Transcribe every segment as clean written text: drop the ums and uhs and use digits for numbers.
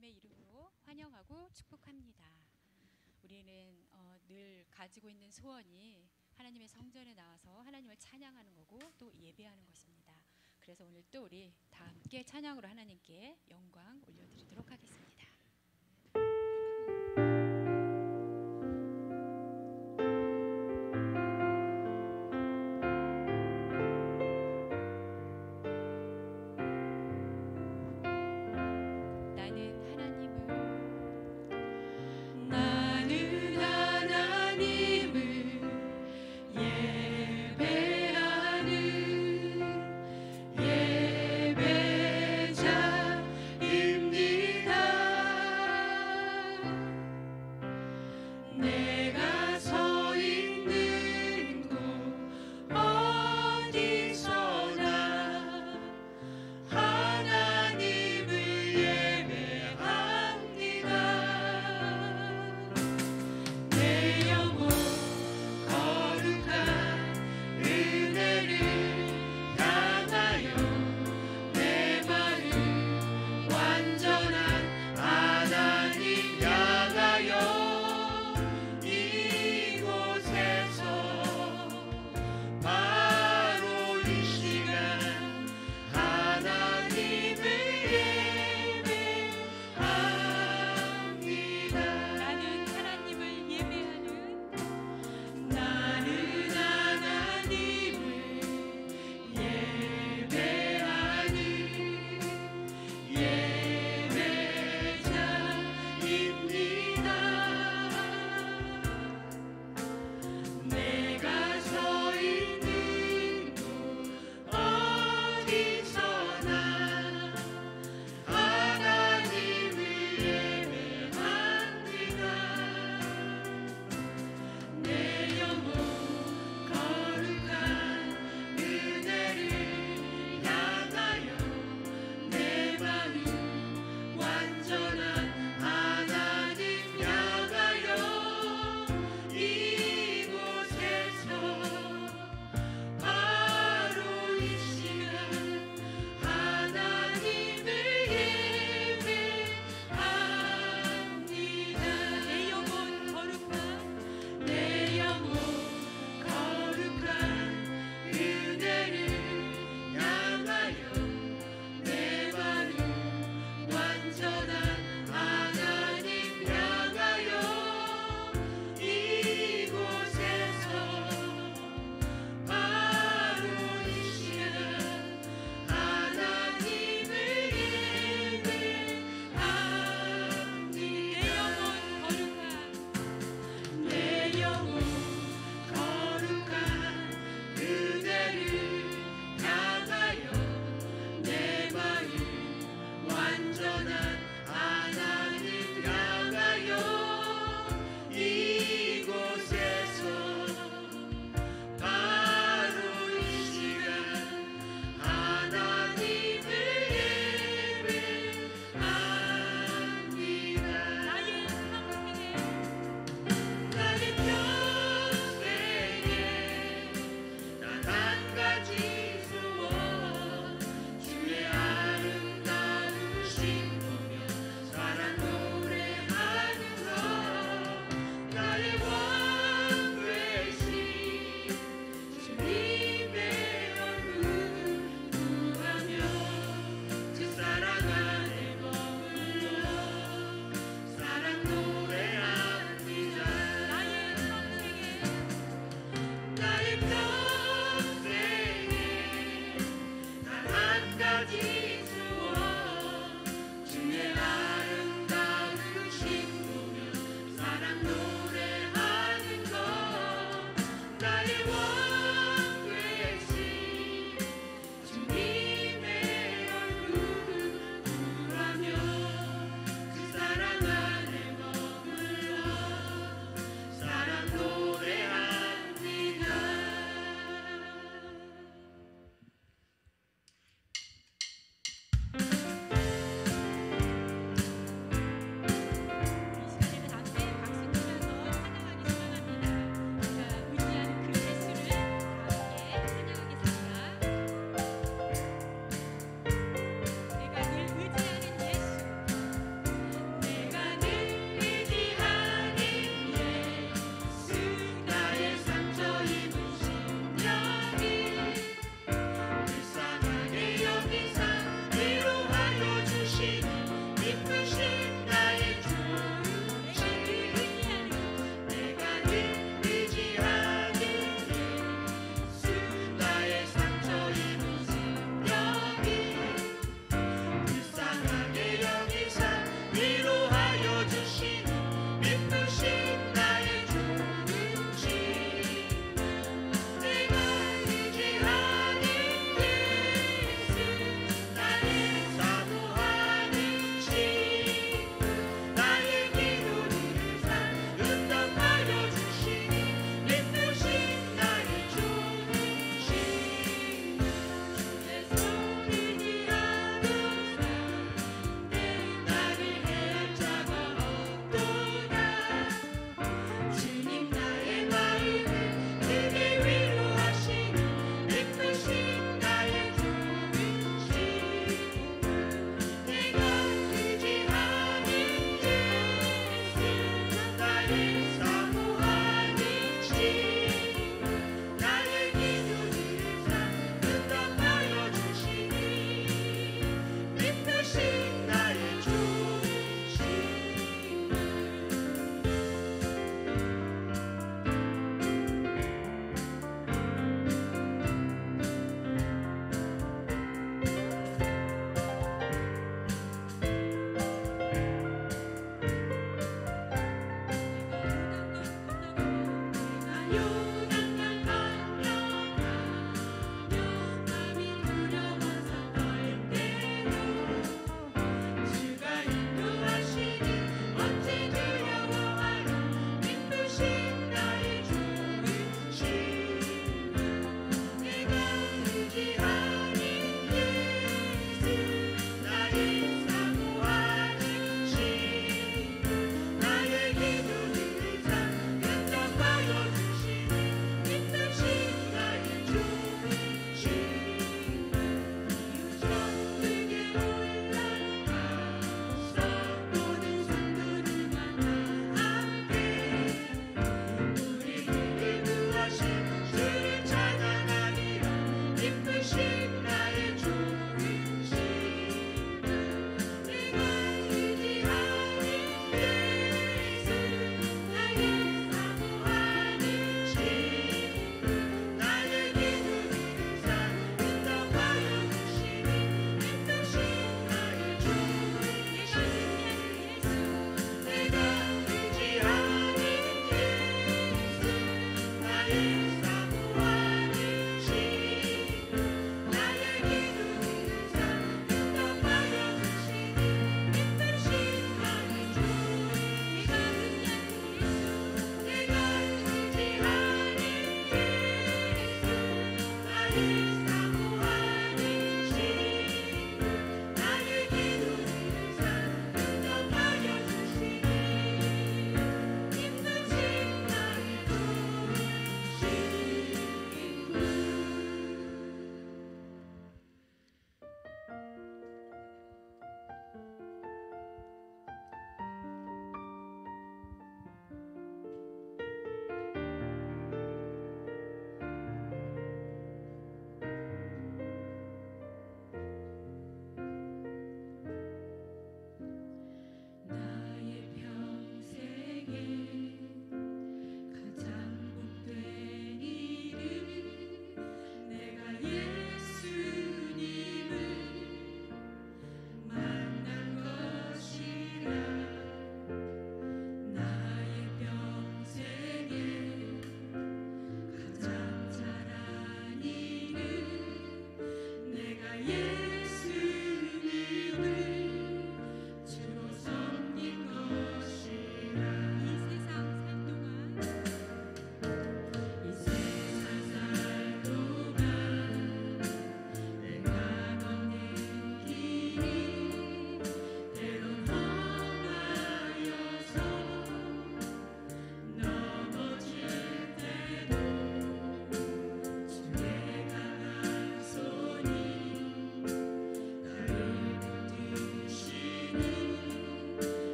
주님의 이름으로 환영하고 축복합니다. 우리는 늘 가지고 있는 소원이 하나님의 성전에 나와서 하나님을 찬양하는 거고 또 예배하는 것입니다. 그래서 오늘 또 우리 다 함께 찬양으로 하나님께 영광 올려드리도록 하겠습니다. 예배자입니다.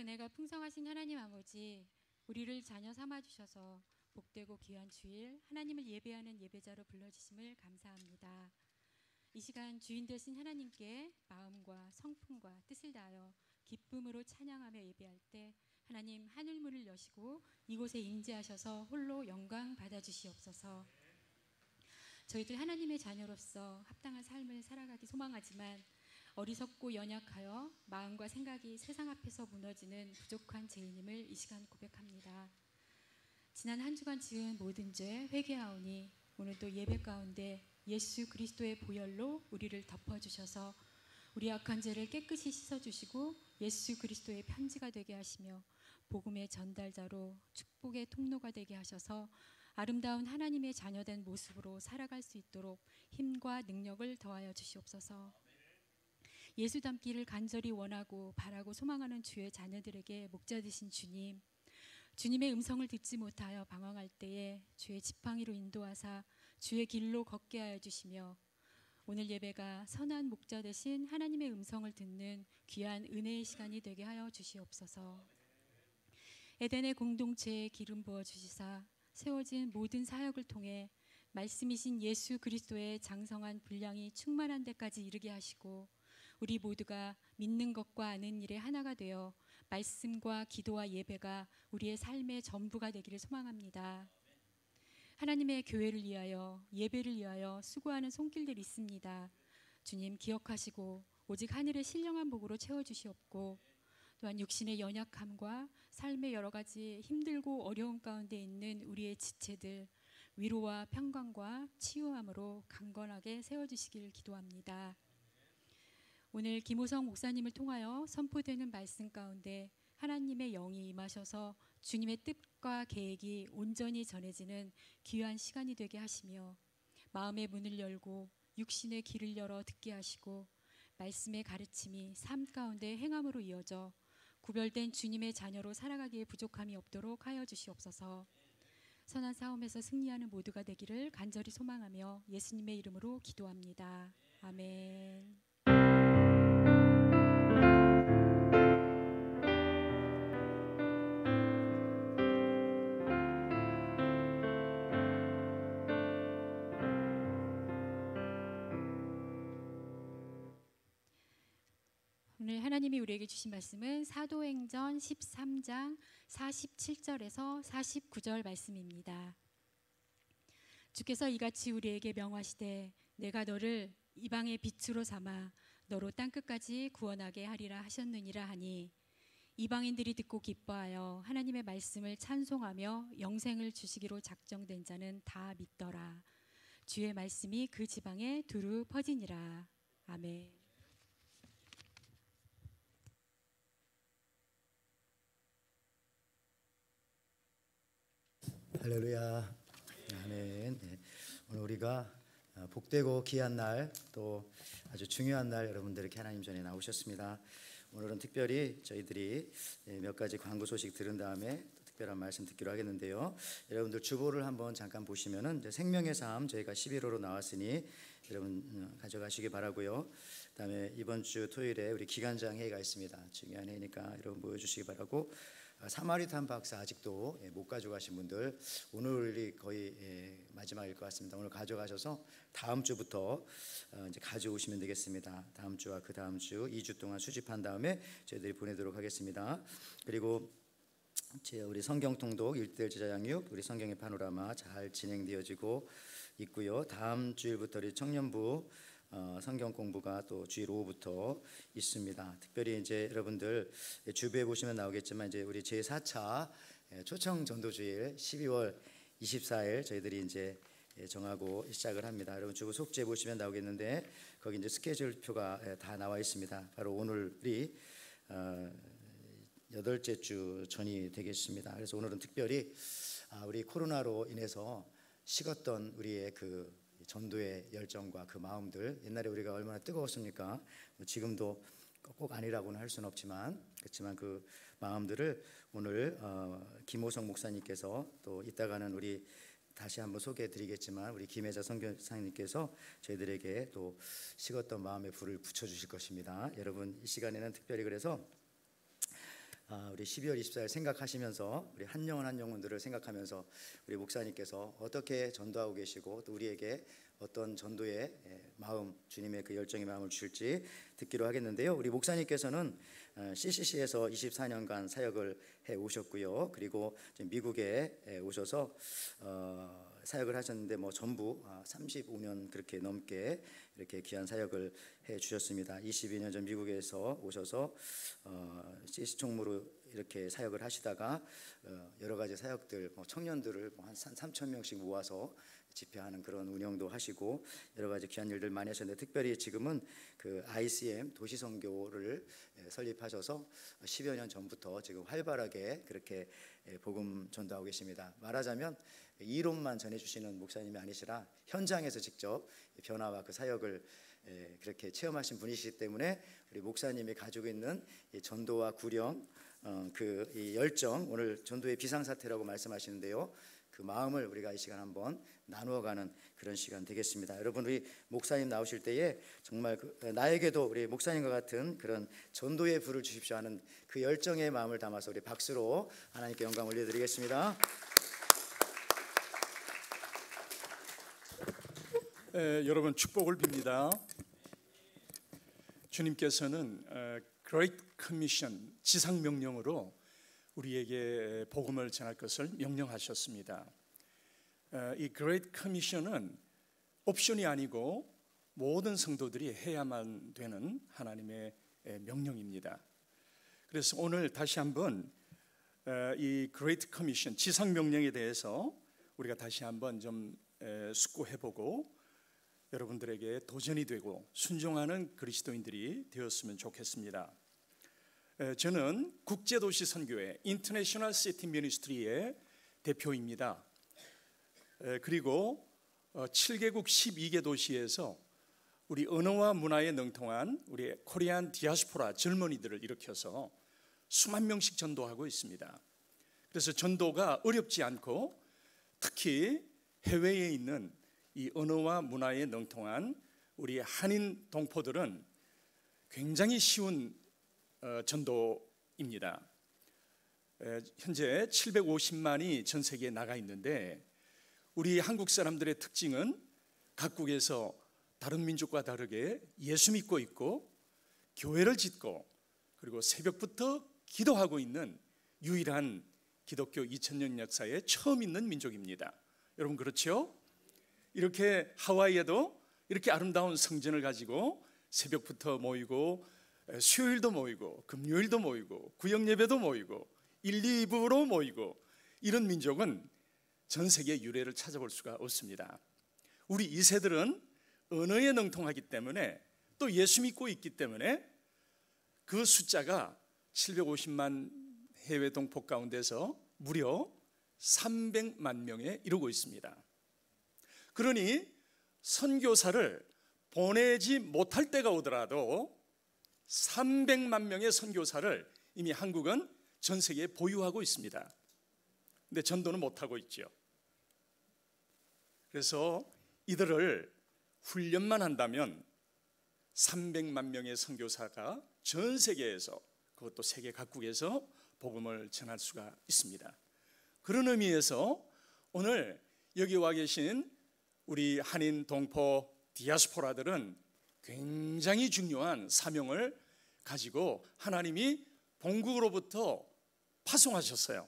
은혜가 풍성하신 하나님 아버지, 우리를 자녀 삼아 주셔서 복되고 귀한 주일 하나님을 예배하는 예배자로 불러주심을 감사합니다. 이 시간 주인 되신 하나님께 마음과 성품과 뜻을 다하여 기쁨으로 찬양하며 예배할 때 하나님 하늘 문을 여시고 이곳에 임재하셔서 홀로 영광 받아주시옵소서. 저희들 하나님의 자녀로서 합당한 삶을 살아가기 소망하지만 어리석고 연약하여 마음과 생각이 세상 앞에서 무너지는 부족한 죄인임을 이 시간 고백합니다. 지난 한 주간 지은 모든 죄 회개하오니 오늘도 예배 가운데 예수 그리스도의 보혈로 우리를 덮어주셔서 우리 악한 죄를 깨끗이 씻어주시고 예수 그리스도의 편지가 되게 하시며 복음의 전달자로 축복의 통로가 되게 하셔서 아름다운 하나님의 자녀된 모습으로 살아갈 수 있도록 힘과 능력을 더하여 주시옵소서. 예수 닮기를 간절히 원하고 바라고 소망하는 주의 자녀들에게 목자 되신 주님, 주님의 음성을 듣지 못하여 방황할 때에 주의 지팡이로 인도하사 주의 길로 걷게 하여 주시며 오늘 예배가 선한 목자 되신 하나님의 음성을 듣는 귀한 은혜의 시간이 되게 하여 주시옵소서. 에덴의 공동체에 기름 부어 주시사 세워진 모든 사역을 통해 말씀이신 예수 그리스도의 장성한 분량이 충만한 데까지 이르게 하시고 우리 모두가 믿는 것과 아는 일에 하나가 되어 말씀과 기도와 예배가 우리의 삶의 전부가 되기를 소망합니다. 하나님의 교회를 위하여 예배를 위하여 수고하는 손길들이 있습니다. 주님 기억하시고 오직 하늘의 신령한 복으로 채워주시옵고 또한 육신의 연약함과 삶의 여러 가지 힘들고 어려움 가운데 있는 우리의 지체들 위로와 평강과 치유함으로 강건하게 세워주시길 기도합니다. 오늘 김호성 목사님을 통하여 선포되는 말씀 가운데 하나님의 영이 임하셔서 주님의 뜻과 계획이 온전히 전해지는 귀한 시간이 되게 하시며 마음의 문을 열고 육신의 길을 열어 듣게 하시고 말씀의 가르침이 삶 가운데 행함으로 이어져 구별된 주님의 자녀로 살아가기에 부족함이 없도록 하여 주시옵소서. 선한 싸움에서 승리하는 모두가 되기를 간절히 소망하며 예수님의 이름으로 기도합니다. 아멘. 오늘 하나님이 우리에게 주신 말씀은 사도행전 13장 47절에서 49절 말씀입니다. 주께서 이같이 우리에게 명하시되 내가 너를 이방의 빛으로 삼아 너로 땅끝까지 구원하게 하리라 하셨느니라 하니 이방인들이 듣고 기뻐하여 하나님의 말씀을 찬송하며 영생을 주시기로 작정된 자는 다 믿더라. 주의 말씀이 그 지방에 두루 퍼지니라. 아멘. 할렐루야. 아멘. 네. 오늘 우리가 복되고 귀한 날, 또 아주 중요한 날 여러분들 이렇게 하나님 전에 나오셨습니다. 오늘은 특별히 저희들이 몇 가지 광고 소식 들은 다음에 특별한 말씀 듣기로 하겠는데요. 여러분들 주보를 한번 잠깐 보시면은 이제 생명의 삶 저희가 11호로 나왔으니 여러분 가져가시기 바라고요. 그다음에 이번 주 토요일에 우리 기간장 회의가 있습니다. 중요한 회의니까 여러분 모여주시기 바라고. 사마리탄 박사 아직도 못 가져가신 분들 오늘이 거의 마지막일 것 같습니다. 오늘 가져가셔서 다음 주부터 이제 가져오시면 되겠습니다. 다음 주와 그 다음 주 2주 동안 수집한 다음에 저희들이 보내도록 하겠습니다. 그리고 우리 성경 통독 1:1 제자 양육 우리 성경의 파노라마 잘 진행되어지고 있고요. 다음 주일부터 우리 청년부 성경 공부가 또 주일 오후부터 있습니다. 특별히 이제 여러분들 주부에 보시면 나오겠지만 이제 우리 제4차 초청 전도주일 12월 24일 저희들이 이제 정하고 시작을 합니다. 여러분 주부 속지에 보시면 나오겠는데 거기 이제 스케줄표가 다 나와 있습니다. 바로 오늘이 8째 주 전이 되겠습니다. 그래서 오늘은 특별히 우리 코로나로 인해서 식었던 우리의 그 전도의 열정과 그 마음들, 옛날에 우리가 얼마나 뜨거웠습니까? 지금도 꼭 아니라고는 할 수는 없지만 그렇지만 그 마음들을 오늘 김호성 목사님께서 또 이따가는 우리 다시 한번 소개해드리겠지만 우리 김혜자 선교사님께서 저희들에게 또 식었던 마음의 불을 붙여주실 것입니다. 여러분 이 시간에는 특별히 그래서 우리 12월 24일 생각하시면서 우리 한 영혼 한 영혼들을 생각하면서 우리 목사님께서 어떻게 전도하고 계시고 또 우리에게 어떤 전도의 마음, 주님의 그 열정의 마음을 주실지 듣기로 하겠는데요. 우리 목사님께서는 CCC에서 24년간 사역을 해 오셨고요. 그리고 미국에 오셔서 사역을 하셨는데 전부 35년 그렇게 넘게 이렇게 귀한 사역을 해 주셨습니다. 22년 전 미국에서 오셔서 CCC 총무로 이렇게 사역을 하시다가 여러 가지 사역들 청년들을 한 3,000명씩 모아서 집회하는 그런 운영도 하시고 여러 가지 귀한 일들 많이 하셨는데 특별히 지금은 그 ICM 도시선교를 설립하셔서 10여 년 전부터 지금 활발하게 그렇게 복음 전도하고 계십니다. 말하자면 이론만 전해주시는 목사님이 아니시라 현장에서 직접 변화와 그 사역을 그렇게 체험하신 분이시기 때문에 우리 목사님이 가지고 있는 이 전도와 구령 그 이 열정, 오늘 전도의 비상사태라고 말씀하시는데요. 그 마음을 우리가 이 시간 한번 나누어가는 그런 시간 되겠습니다. 여러분, 우리 목사님 나오실 때에 정말 나에게도 우리 목사님과 같은 그런 전도의 불을 주십시오 하는 그 열정의 마음을 담아서 우리 박수로 하나님께 영광 올려드리겠습니다. 여러분 축복을 빕니다. 주님께서는 Great Commission 지상명령으로 우리에게 복음을 전할 것을 명령하셨습니다. 이 Great Commission은 옵션이 아니고 모든 성도들이 해야만 되는 하나님의 명령입니다. 그래서 오늘 다시 한번 이 Great Commission 지상명령에 대해서 우리가 다시 한번 좀 숙고해보고 여러분들에게 도전이 되고 순종하는 그리스도인들이 되었으면 좋겠습니다. 저는 국제도시 선교회 인터내셔널 시티 미니스트리의 대표입니다. 그리고 7개국 12개 도시에서 우리 언어와 문화에 능통한 우리 코리안 디아스포라 젊은이들을 일으켜서 수만 명씩 전도하고 있습니다. 그래서 전도가 어렵지 않고 특히 해외에 있는 이 언어와 문화에 능통한 우리 한인 동포들은 굉장히 쉬운 전도입니다. 현재 750만이 전 세계에 나가 있는데 우리 한국 사람들의 특징은 각국에서 다른 민족과 다르게 예수 믿고 있고 교회를 짓고 그리고 새벽부터 기도하고 있는 유일한 기독교 2000년 역사에 처음 있는 민족입니다. 여러분 그렇죠? 이렇게 하와이에도 이렇게 아름다운 성전을 가지고 새벽부터 모이고 수요일도 모이고 금요일도 모이고 구역예배도 모이고 1, 2부로 모이고 이런 민족은 전 세계 유래를 찾아볼 수가 없습니다. 우리 2세들은 언어에 능통하기 때문에 또 예수 믿고 있기 때문에 그 숫자가 750만 해외 동포 가운데서 무려 300만 명에 이르고 있습니다. 그러니 선교사를 보내지 못할 때가 오더라도 300만 명의 선교사를 이미 한국은 전 세계에 보유하고 있습니다. 근데 전도는 못하고 있죠. 그래서 이들을 훈련만 한다면 300만 명의 선교사가 전 세계에서 그것도 세계 각국에서 복음을 전할 수가 있습니다. 그런 의미에서 오늘 여기 와 계신 우리 한인 동포 디아스포라들은 굉장히 중요한 사명을 가지고 하나님이 본국으로부터 파송하셨어요.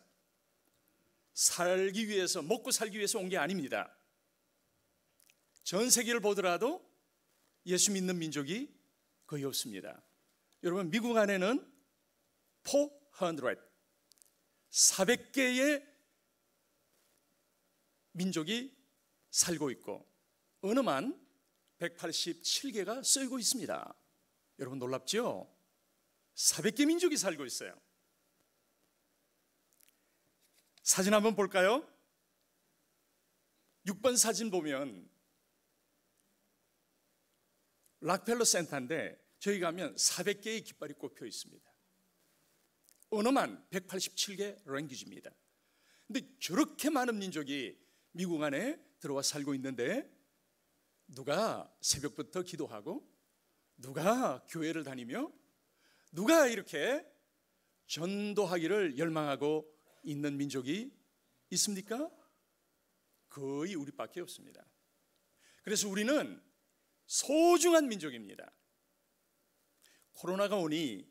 살기 위해서, 먹고 살기 위해서 온 게 아닙니다. 전 세계를 보더라도 예수 믿는 민족이 거의 없습니다. 여러분 미국 안에는 400개의 민족이 살고 있고 언어만 187개가 쓰이고 있습니다. 여러분 놀랍죠? 400개 민족이 살고 있어요. 사진 한번 볼까요? 6번 사진 보면 락펠러 센터인데 저희 가면 400개의 깃발이 꼽혀 있습니다. 언어만 187개 랭귀지입니다. 근데 저렇게 많은 민족이 미국 안에 들어와 살고 있는데 누가 새벽부터 기도하고 누가 교회를 다니며 누가 이렇게 전도하기를 열망하고 있는 민족이 있습니까? 거의 우리밖에 없습니다. 그래서 우리는 소중한 민족입니다. 코로나가 오니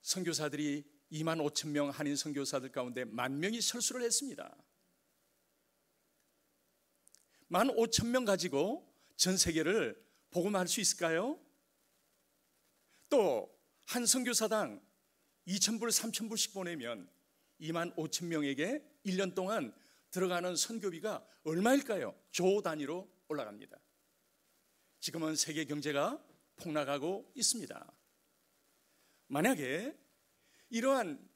선교사들이 2만 5천 명 한인 선교사들 가운데 1만 명이 설수를 했습니다. 1만 5천 명 가지고 전 세계를 복음할 수 있을까요? 또 한 선교사당 2,000불, 3,000불씩 보내면 2만 5천 명에게 1년 동안 들어가는 선교비가 얼마일까요? 조 단위로 올라갑니다. 지금은 세계 경제가 폭락하고 있습니다. 만약에 이러한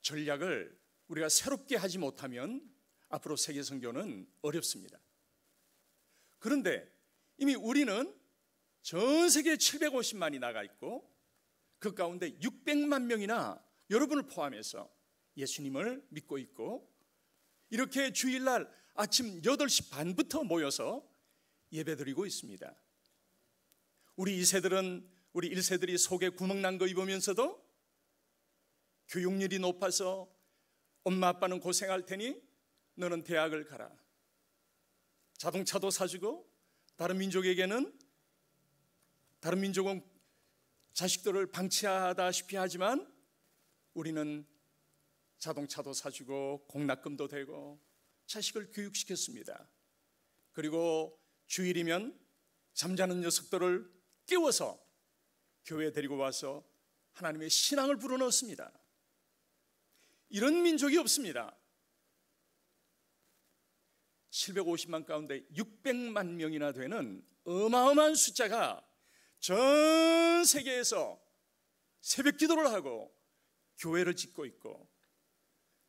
전략을 우리가 새롭게 하지 못하면 앞으로 세계 선교는 어렵습니다. 그런데 이미 우리는 전 세계에 750만이 나가 있고 그 가운데 600만 명이나 여러분을 포함해서 예수님을 믿고 있고, 이렇게 주일날 아침 8시 반부터 모여서 예배드리고 있습니다. 우리 2세들은, 우리 1세들이 속에 구멍 난 거 입으면서도 교육률이 높아서 엄마 아빠는 고생할 테니 너는 대학을 가라, 자동차도 사주고, 다른 민족은 자식들을 방치하다시피 하지만 우리는 자동차도 사주고 공납금도 되고 자식을 교육시켰습니다. 그리고 주일이면 잠자는 녀석들을 깨워서 교회에 데리고 와서 하나님의 신앙을 불어넣습니다. 이런 민족이 없습니다. 750만 가운데 600만 명이나 되는 어마어마한 숫자가 전 세계에서 새벽 기도를 하고 교회를 짓고 있고,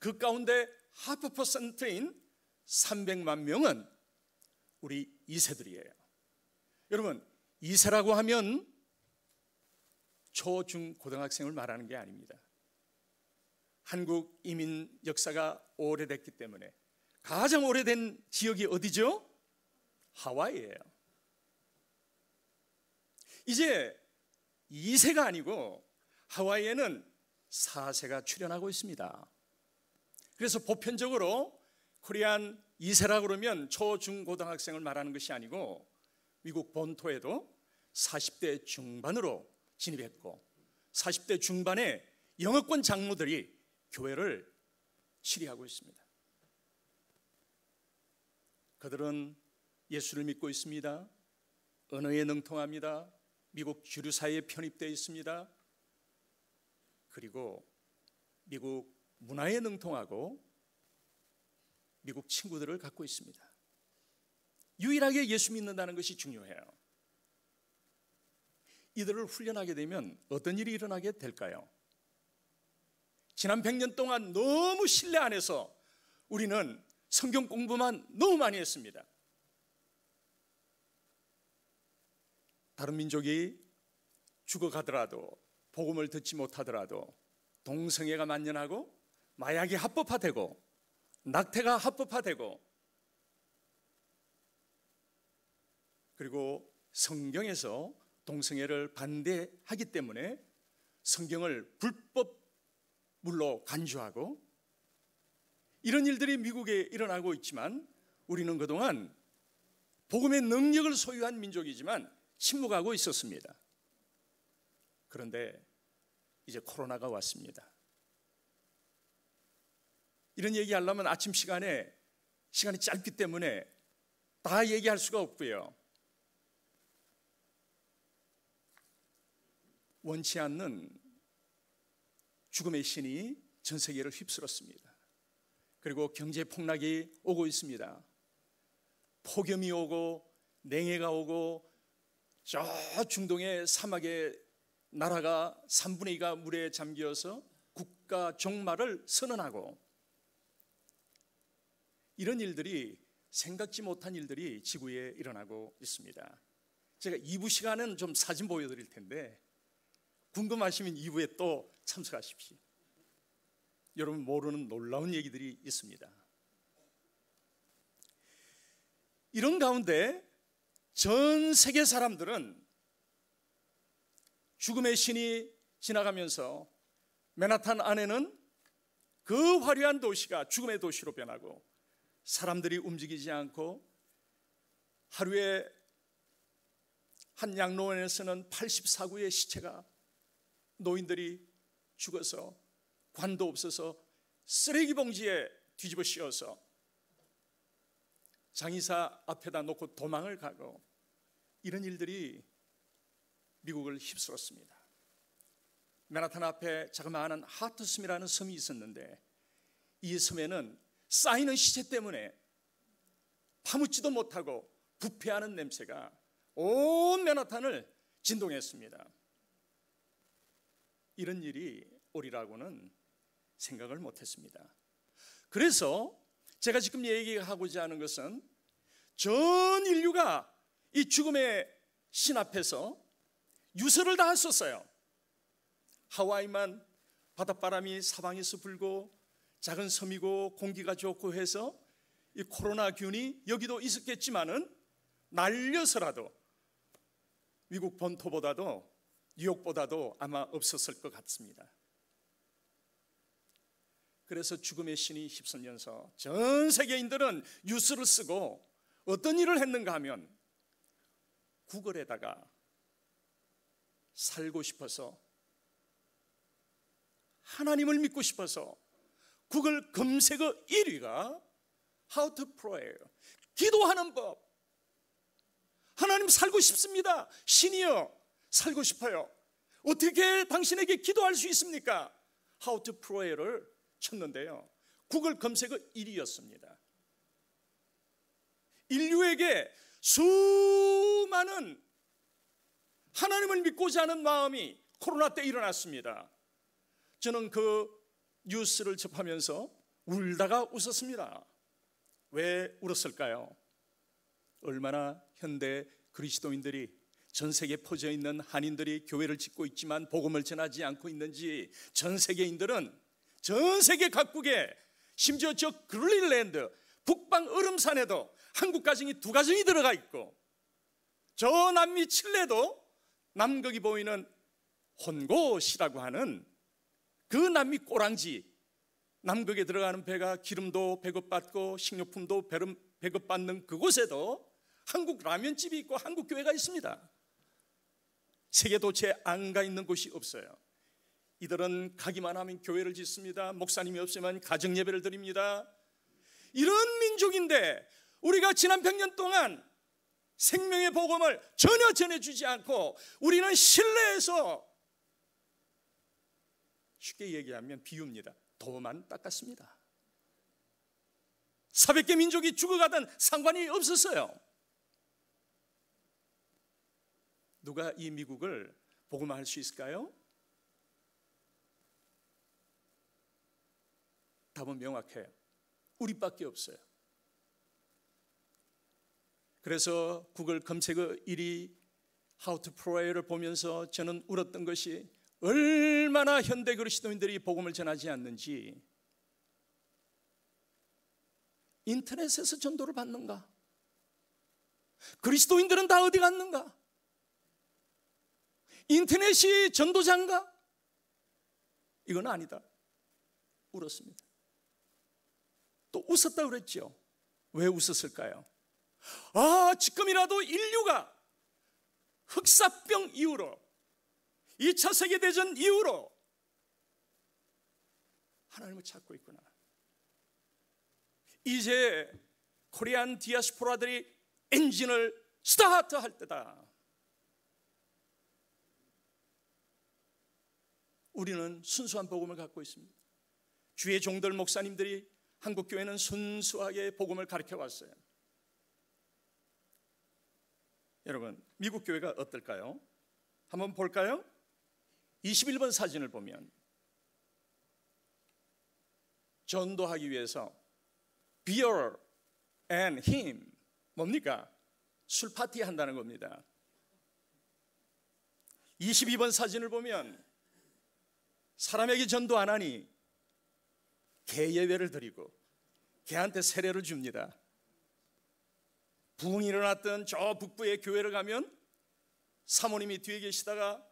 그 가운데 0.5%인 300만 명은 우리 2세들이에요. 여러분, 2세라고 하면 초, 중, 고등학생을 말하는 게 아닙니다. 한국 이민 역사가 오래됐기 때문에 가장 오래된 지역이 어디죠? 하와이예요. 이제 2세가 아니고 하와이에는 4세가 출현하고 있습니다. 그래서 보편적으로 코리안 2세라고 그러면 초, 중, 고등학생을 말하는 것이 아니고 미국 본토에도 40대 중반으로 진입했고 40대 중반에 영어권 장로들이 교회를 치리하고 있습니다. 그들은 예수를 믿고 있습니다. 언어에 능통합니다. 미국 주류사회에 편입되어 있습니다. 그리고 미국 문화에 능통하고 미국 친구들을 갖고 있습니다. 유일하게 예수 믿는다는 것이 중요해요. 이들을 훈련하게 되면 어떤 일이 일어나게 될까요? 지난 100년 동안 너무 신뢰 안에서 우리는 성경 공부만 너무 많이 했습니다. 다른 민족이 죽어가더라도, 복음을 듣지 못하더라도 동성애가 만연하고 마약이 합법화되고 낙태가 합법화되고, 그리고 성경에서 동성애를 반대하기 때문에 성경을 불법물로 간주하고, 이런 일들이 미국에 일어나고 있지만 우리는 그동안 복음의 능력을 소유한 민족이지만 침묵하고 있었습니다. 그런데 이제 코로나가 왔습니다. 이런 얘기하려면 아침 시간이 짧기 때문에 다 얘기할 수가 없고요. 원치 않는 죽음의 신이 전 세계를 휩쓸었습니다. 그리고 경제 폭락이 오고 있습니다. 폭염이 오고 냉해가 오고, 저 중동의 사막의 나라가 3분의 2가 물에 잠겨서 국가 종말을 선언하고, 이런 일들이, 생각지 못한 일들이 지구에 일어나고 있습니다. 제가 2부 시간은 좀 사진 보여드릴 텐데 궁금하시면 2부에 또 참석하십시오. 여러분 모르는 놀라운 얘기들이 있습니다. 이런 가운데 전 세계 사람들은 죽음의 신이 지나가면서 맨하탄 안에는 그 화려한 도시가 죽음의 도시로 변하고 사람들이 움직이지 않고 하루에 한 양로원에서는 84구의 시체가 노인들이 죽어서 관도 없어서 쓰레기 봉지에 뒤집어 씌워서 장의사 앞에다 놓고 도망을 가고 이런 일들이 미국을 휩쓸었습니다. 맨하탄 앞에 자그마한 하트섬이라는 섬이 있었는데 이 섬에는 쌓이는 시체 때문에 파묻지도 못하고 부패하는 냄새가 온 맨하탄을 진동했습니다. 이런 일이 오리라고는 생각을 못했습니다. 그래서 제가 지금 얘기하고자 하는 것은 전 인류가 이 죽음의 신 앞에서 유서를 다 썼어요. 하와이만 바닷바람이 사방에서 불고 작은 섬이고 공기가 좋고 해서 이 코로나균이 여기도 있었겠지만은 날려서라도 미국 본토보다도 뉴욕보다도 아마 없었을 것 같습니다. 그래서 죽음의 신이 휩쓸면서 전 세계인들은 뉴스를 쓰고 어떤 일을 했는가 하면 구글에다가 살고 싶어서 하나님을 믿고 싶어서 구글 검색어 1위가 How to pray, 기도하는 법. 하나님 살고 싶습니다. 신이여 살고 싶어요. 어떻게 당신에게 기도할 수 있습니까? How to pray를 쳤는데요, 구글 검색어 1위였습니다. 인류에게 수많은 하나님을 믿고자 하는 마음이 코로나 때 일어났습니다. 저는 그 뉴스를 접하면서 울다가 웃었습니다. 왜 울었을까요? 얼마나 현대 그리스도인들이 전 세계에 퍼져 있는 한인들이 교회를 짓고 있지만 복음을 전하지 않고 있는지, 전 세계인들은 전 세계 각국에, 심지어 저 그린랜드 북방 얼음산에도 한국 가정이 2가정이 들어가 있고, 저 남미 칠레도 남극이 보이는 혼곳이라고 하는 그 남미 꼬랑지, 남극에 들어가는 배가 기름도 배급받고 식료품도 배급받는 그곳에도 한국 라면집이 있고 한국 교회가 있습니다. 세계 도처에 안 가 있는 곳이 없어요. 이들은 가기만 하면 교회를 짓습니다. 목사님이 없으면 가정 예배를 드립니다. 이런 민족인데 우리가 지난 100년 동안 생명의 복음을 전혀 전해주지 않고 우리는 실내에서, 쉽게 얘기하면 비유입니다, 도만 닦았습니다. 400개 민족이 죽어가던 상관이 없었어요. 누가 이 미국을 복음화할 수 있을까요? 답은 명확해요. 우리밖에 없어요. 그래서 구글 검색어 1위 How to Pray를 보면서 저는 울었던 것이 얼마나 현대 그리스도인들이 복음을 전하지 않는지. 인터넷에서 전도를 받는가? 그리스도인들은 다 어디 갔는가? 인터넷이 전도자인가? 이건 아니다. 울었습니다. 또 웃었다 그랬죠. 왜 웃었을까요? 지금이라도 인류가 흑사병 이후로, 2차 세계대전 이후로 하나님을 찾고 있구나. 이제 코리안 디아스포라들이 엔진을 스타트할 때다. 우리는 순수한 복음을 갖고 있습니다. 주의 종들 목사님들이 한국교회는 순수하게 복음을 가르쳐 왔어요. 여러분, 미국 교회가 어떨까요? 한번 볼까요? 21번 사진을 보면 전도하기 위해서 beer and him, 뭡니까? 술 파티 한다는 겁니다. 22번 사진을 보면 사람에게 전도 안 하니 개 예배를 드리고 개한테 세례를 줍니다. 부흥이 일어났던 저 북부의 교회를 가면 사모님이 뒤에 계시다가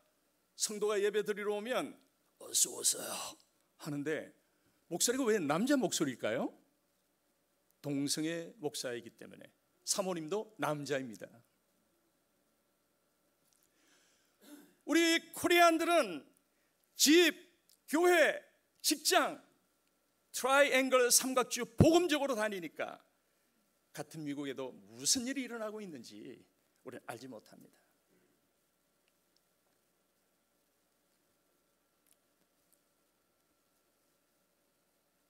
성도가 예배 드리러 오면 어서 오세요 하는데 목소리가 왜 남자 목소리일까요? 동성애 목사이기 때문에. 사모님도 남자입니다. 우리 코리안들은 집, 교회, 직장, 트라이앵글 삼각주 복음적으로 다니니까 같은 미국에도 무슨 일이 일어나고 있는지 우리는 알지 못합니다.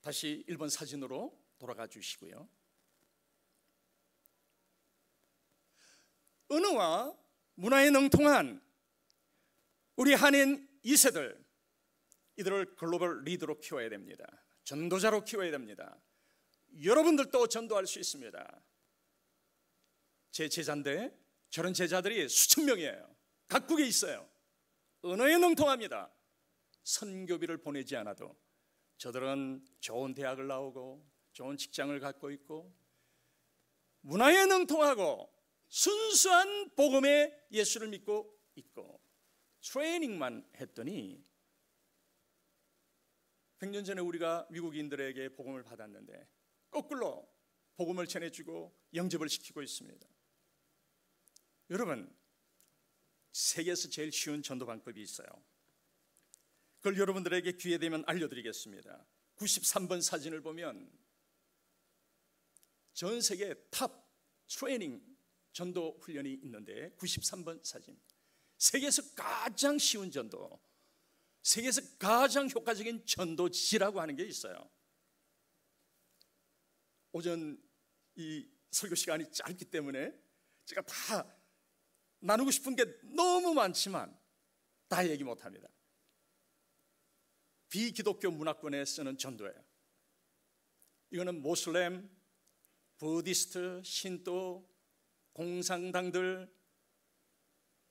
다시 1번 사진으로 돌아가 주시고요. 언어와 문화에 능통한 우리 한인 2세들, 이들을 글로벌 리더로 키워야 됩니다. 전도자로 키워야 됩니다. 여러분들도 전도할 수 있습니다. 제 제자인데 저런 제자들이 수천 명이에요. 각국에 있어요. 언어에 능통합니다. 선교비를 보내지 않아도 저들은 좋은 대학을 나오고 좋은 직장을 갖고 있고 문화에 능통하고 순수한 복음의 예수를 믿고 있고 트레이닝만 했더니 100년 전에 우리가 미국인들에게 복음을 받았는데 거꾸로 복음을 전해주고 영접을 시키고 있습니다. 여러분, 세계에서 제일 쉬운 전도 방법이 있어요. 그걸 여러분들에게 기회 되면 알려드리겠습니다. 93번 사진을 보면 전 세계 탑 트레이닝 전도 훈련이 있는데 93번 사진, 세계에서 가장 쉬운 전도, 세계에서 가장 효과적인 전도지라고 하는 게 있어요. 오전 이 설교 시간이 짧기 때문에 제가 다 나누고 싶은 게 너무 많지만 다 얘기 못합니다. 비기독교 문화권에 쓰는 전도예요. 이거는 모슬렘, 부디스트, 신도, 공산당들,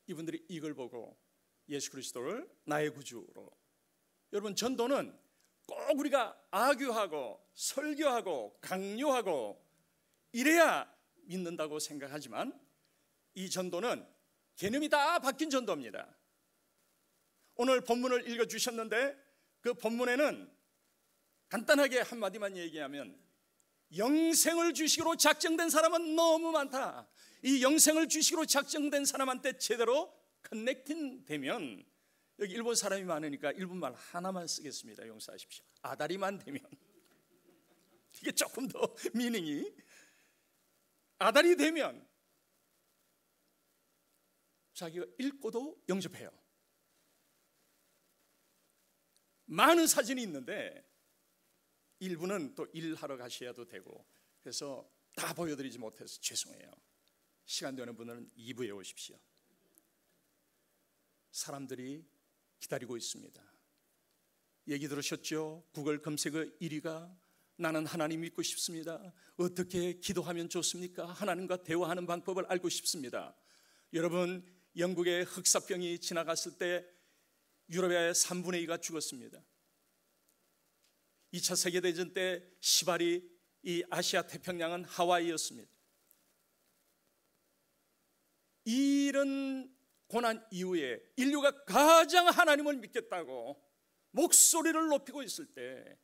이분들이 이걸 보고 예수 그리스도를 나의 구주로. 여러분, 전도는 꼭 우리가 악유하고 설교하고 강요하고 이래야 믿는다고 생각하지만 이 전도는 개념이 다 바뀐 전도입니다. 오늘 본문을 읽어주셨는데 그 본문에는 간단하게 한마디만 얘기하면 영생을 주시기로 작정된 사람은 너무 많다. 이 영생을 주시기로 작정된 사람한테 제대로 커넥팅 되면, 여기 일본 사람이 많으니까 일본말 하나만 쓰겠습니다. 용서하십시오. 아다리만 되면, 이게 조금 더 미닝이, 아다리 되면 자기가 읽고도 영접해요. 많은 사진이 있는데 일부는 또 일하러 가셔야도 되고 그래서 다 보여드리지 못해서 죄송해요. 시간 되는 분들은 2부에 오십시오. 사람들이 기다리고 있습니다. 얘기 들으셨죠? 구글 검색어 1위가 나는 하나님 믿고 싶습니다. 어떻게 기도하면 좋습니까? 하나님과 대화하는 방법을 알고 싶습니다. 여러분, 영국의 흑사병이 지나갔을 때 유럽의 3분의 2가 죽었습니다. 2차 세계대전 때 시발이 이 아시아 태평양은 하와이였습니다. 이런 고난 이후에 인류가 가장 하나님을 믿겠다고 목소리를 높이고 있을 때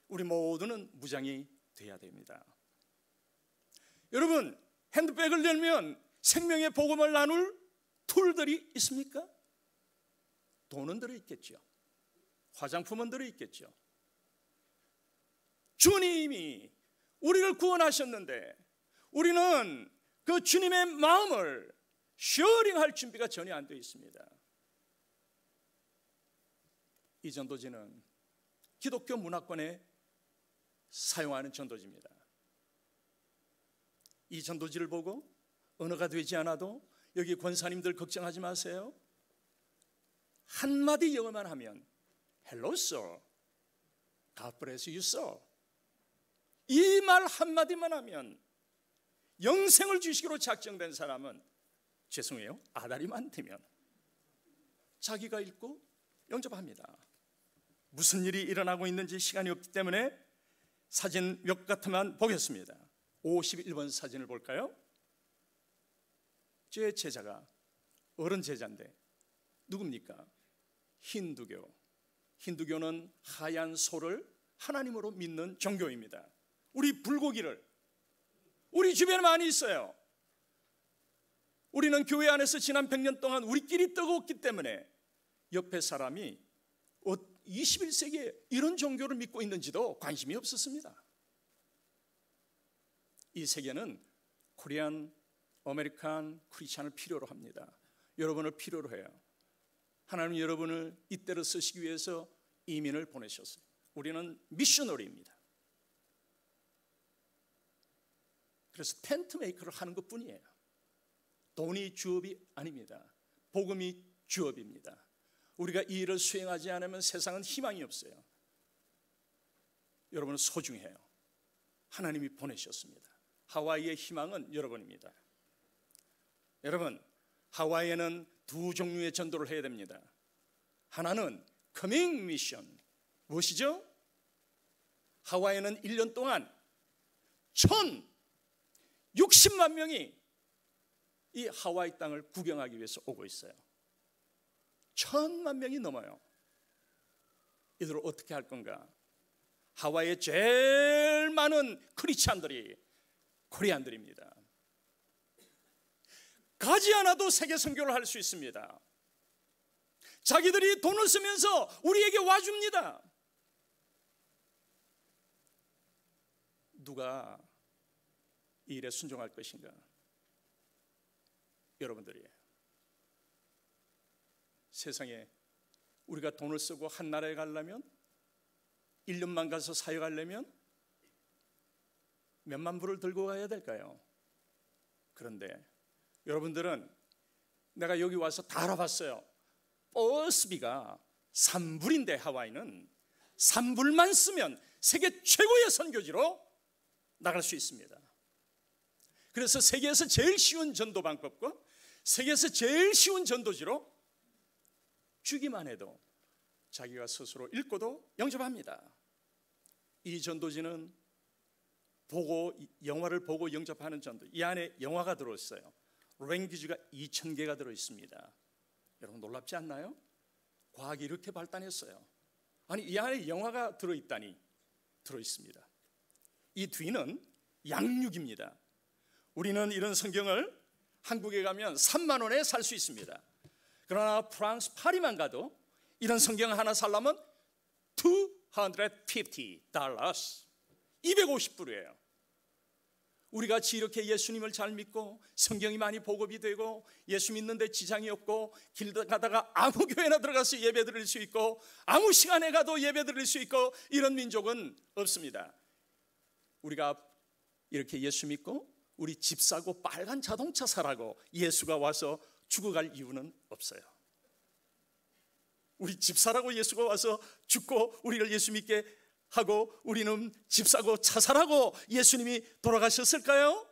우리 모두는 무장이 돼야 됩니다. 여러분, 핸드백을 열면 생명의 복음을 나눌 툴들이 있습니까? 돈은 들어있겠죠. 화장품은 들어있겠죠. 주님이 우리를 구원하셨는데 우리는 그 주님의 마음을 쉐어링할 준비가 전혀 안 되어 있습니다. 이 전도지는 기독교 문화권에 사용하는 전도지입니다. 이 전도지를 보고 언어가 되지 않아도 여기 권사님들 걱정하지 마세요. 한마디 영어만 하면 Hello sir, God bless you sir, 이 말 한마디만 하면 영생을 주시기로 작정된 사람은, 죄송해요, 아다리만 되면 자기가 읽고 영접합니다. 무슨 일이 일어나고 있는지 시간이 없기 때문에 사진 몇 가지만 보겠습니다. 51번 사진을 볼까요? 제 제자가 어른 제자인데 누굽니까? 힌두교 힌두교는 하얀 소를 하나님으로 믿는 종교입니다. 우리 불고기를 우리 주변에 많이 있어요. 우리는 교회 안에서 지난 100년 동안 우리끼리 뜨거웠기 때문에 옆에 사람이 21세기에 이런 종교를 믿고 있는지도 관심이 없었습니다. 이 세계는 코리안, 아메리칸 크리스찬을 필요로 합니다. 여러분을 필요로 해요. 하나님 여러분을 이때로 쓰시기 위해서 이민을 보내셨어요. 우리는 미셔너리입니다. 그래서 텐트 메이커를 하는 것뿐이에요. 돈이 주업이 아닙니다. 복음이 주업입니다. 우리가 이 일을 수행하지 않으면 세상은 희망이 없어요. 여러분은 소중해요. 하나님이 보내셨습니다. 하와이의 희망은 여러분입니다. 여러분, 하와이에는 두 종류의 전도를 해야 됩니다. 하나는 커밍 미션. 무엇이죠? 하와이에는 1년 동안 1,060만 명이 이 하와이 땅을 구경하기 위해서 오고 있어요. 1,000만 명이 넘어요. 이들을 어떻게 할 건가? 하와이에 제일 많은 크리스찬들이 코리안들입니다. 가지 않아도 세계 선교를 할 수 있습니다. 자기들이 돈을 쓰면서 우리에게 와줍니다. 누가 이 일에 순종할 것인가? 여러분들이에요. 세상에 우리가 돈을 쓰고 한 나라에 가려면 1년만 가서 사역하려면 몇만 불을 들고 가야 될까요? 그런데 여러분들은 내가 여기 와서 다 알아봤어요. 버스비가 3불인데 하와이는 3불만 쓰면 세계 최고의 선교지로 나갈 수 있습니다. 그래서 세계에서 제일 쉬운 전도 방법과 세계에서 제일 쉬운 전도지로 주기만 해도 자기가 스스로 읽고도 영접합니다. 이 전도지는 영화를 보고 영접하는 전도. 이 안에 영화가 들어있어요. 랭귀지가 2,000개가 들어있습니다. 여러분 놀랍지 않나요? 과학이 이렇게 발달했어요. 아니 이 안에 영화가 들어있습니다. 이 뒤는 양육입니다. 우리는 이런 성경을 한국에 가면 3만 원에 살 수 있습니다. 그러나 프랑스 파리만 가도 이런 성경 하나 살려면 $250 250불이에요. 우리같이 이렇게 예수님을 잘 믿고 성경이 많이 보급이 되고 예수 믿는데 지장이 없고 길 가다가 아무 교회나 들어가서 예배 드릴 수 있고 아무 시간에 가도 예배 드릴 수 있고 이런 민족은 없습니다. 우리가 이렇게 예수 믿고 우리 집 사고 빨간 자동차 사라고 예수가 와서 죽어갈 이유는 없어요. 우리 집 사라고 예수가 와서 죽고 우리를 예수 믿게 하고 우리는 집 사고 차 사라고 예수님이 돌아가셨을까요?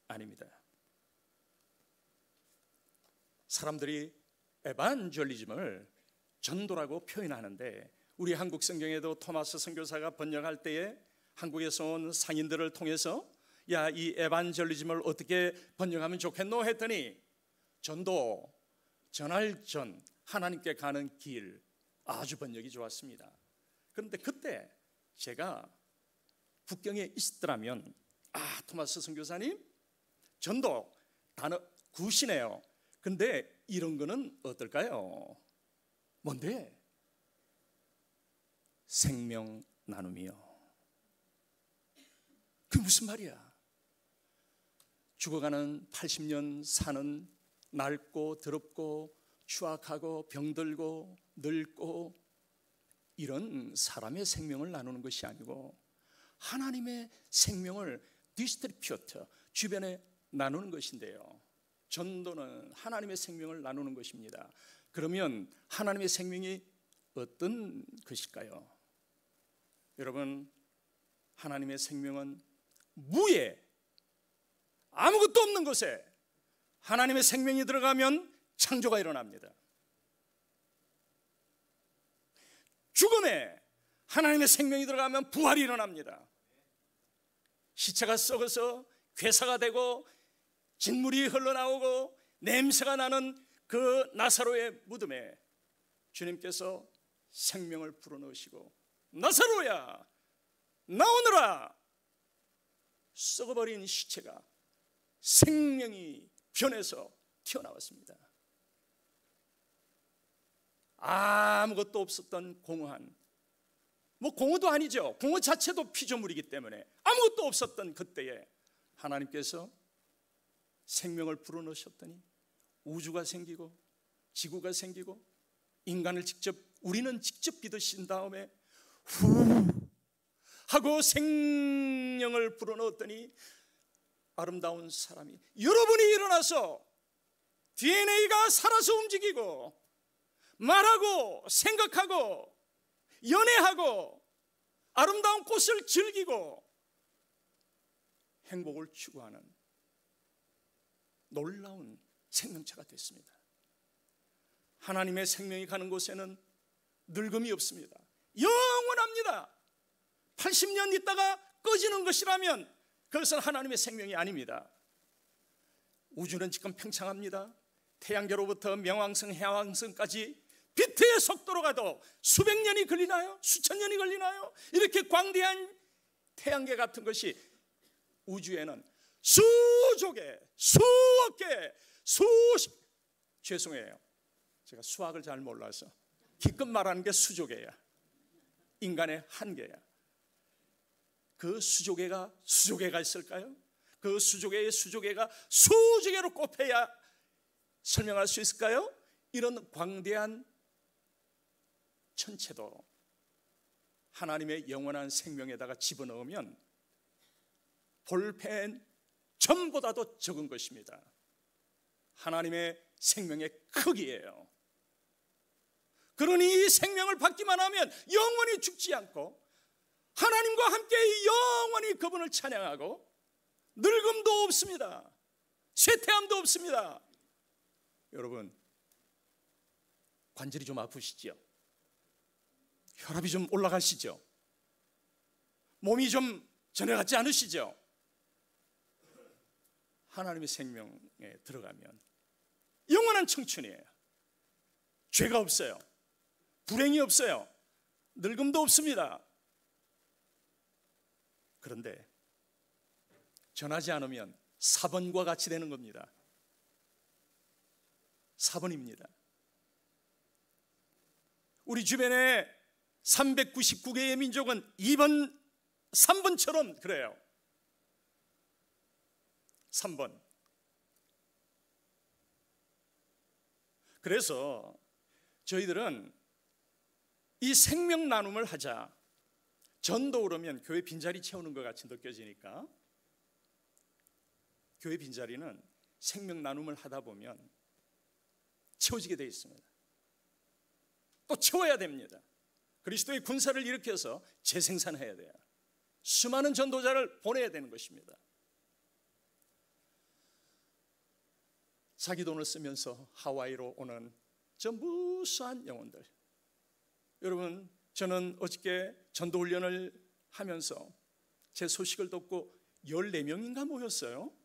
아닙니다. 사람들이 에반젤리즘을 전도라고 표현하는데 우리 한국 성경에도 토마스 선교사가 번역할 때에 한국에서 온 상인들을 통해서 야, 이 에반젤리즘을 어떻게 번역하면 좋겠노 했더니 전도, 전할 전, 하나님께 가는 길, 아주 번역이 좋았습니다. 그런데 그때 제가 북경에 있었더라면 토마스 선교사님 전도 단어 구시네요. 근데 이런 거는 어떨까요? 뭔데? 생명 나눔이요. 그게 무슨 말이야? 죽어가는 80년 사는 낡고 더럽고 추악하고 병들고 늙고 이런 사람의 생명을 나누는 것이 아니고 하나님의 생명을 디스트리뷰트 주변에 나누는 것인데요. 전도는 하나님의 생명을 나누는 것입니다. 그러면 하나님의 생명이 어떤 것일까요? 여러분, 하나님의 생명은 무에 아무것도 없는 곳에 하나님의 생명이 들어가면 창조가 일어납니다. 죽음에 하나님의 생명이 들어가면 부활이 일어납니다. 시체가 썩어서 괴사가 되고 진물이 흘러나오고 냄새가 나는 그 나사로의 무덤에 주님께서 생명을 불어넣으시고 나사로야 나오너라. 썩어버린 시체가 생명이 변해서 튀어나왔습니다. 아무것도 없었던 공허한, 공허도 아니죠. 공허 자체도 피조물이기 때문에 아무것도 없었던 그때에 하나님께서 생명을 불어넣으셨더니 우주가 생기고 지구가 생기고 우리는 직접 믿으신 다음에 후 하고 생명을 불어넣었더니 아름다운 사람이 여러분이 일어나서 DNA가 살아서 움직이고 말하고 생각하고 연애하고 아름다운 꽃을 즐기고 행복을 추구하는 놀라운 생명체가 됐습니다. 하나님의 생명이 가는 곳에는 늙음이 없습니다. 영원합니다. 80년 있다가 꺼지는 것이라면 그것은 하나님의 생명이 아닙니다. 우주는 지금 팽창합니다. 태양계로부터 명왕성, 해왕성까지 빛의 속도로 가도 수백 년이 걸리나요? 수천 년이 걸리나요? 이렇게 광대한 태양계 같은 것이 우주에는 수조 개, 수억 개, 죄송해요. 제가 수학을 잘 몰라서 기껏 말하는 게 수조개야. 인간의 한계야. 그 수조개가 있을까요? 그 수조개의 수조개가 수조개로 꼽혀야 설명할 수 있을까요? 이런 광대한 천체도 하나님의 영원한 생명에다가 집어넣으면 볼펜 전보다도 적은 것입니다. 하나님의 생명의 크기예요. 그러니 이 생명을 받기만 하면 영원히 죽지 않고 하나님과 함께 영원히 그분을 찬양하고 늙음도 없습니다. 쇠퇴함도 없습니다. 여러분, 관절이 좀 아프시죠? 혈압이 좀 올라가시죠? 몸이 좀 전에 같지 않으시죠? 하나님의 생명에 들어가면 영원한 청춘이에요. 죄가 없어요. 불행이 없어요. 늙음도 없습니다. 그런데 전하지 않으면 사번과 같이 되는 겁니다. 사번입니다. 우리 주변에 399개의 민족은 3번처럼 그래요. 3번. 그래서 저희들은 이 생명 나눔을 하자. 전도 그러면 교회 빈자리 채우는 것 같이 느껴지니까 교회 빈자리는 생명 나눔을 하다 보면 채워지게 되어 있습니다. 또 채워야 됩니다. 그리스도의 군사를 일으켜서 재생산해야 돼요. 수많은 전도자를 보내야 되는 것입니다. 자기 돈을 쓰면서 하와이로 오는 저 무수한 영혼들. 여러분, 저는 어저께 전도훈련을 하면서 제 소식을 듣고 14명인가 모였어요.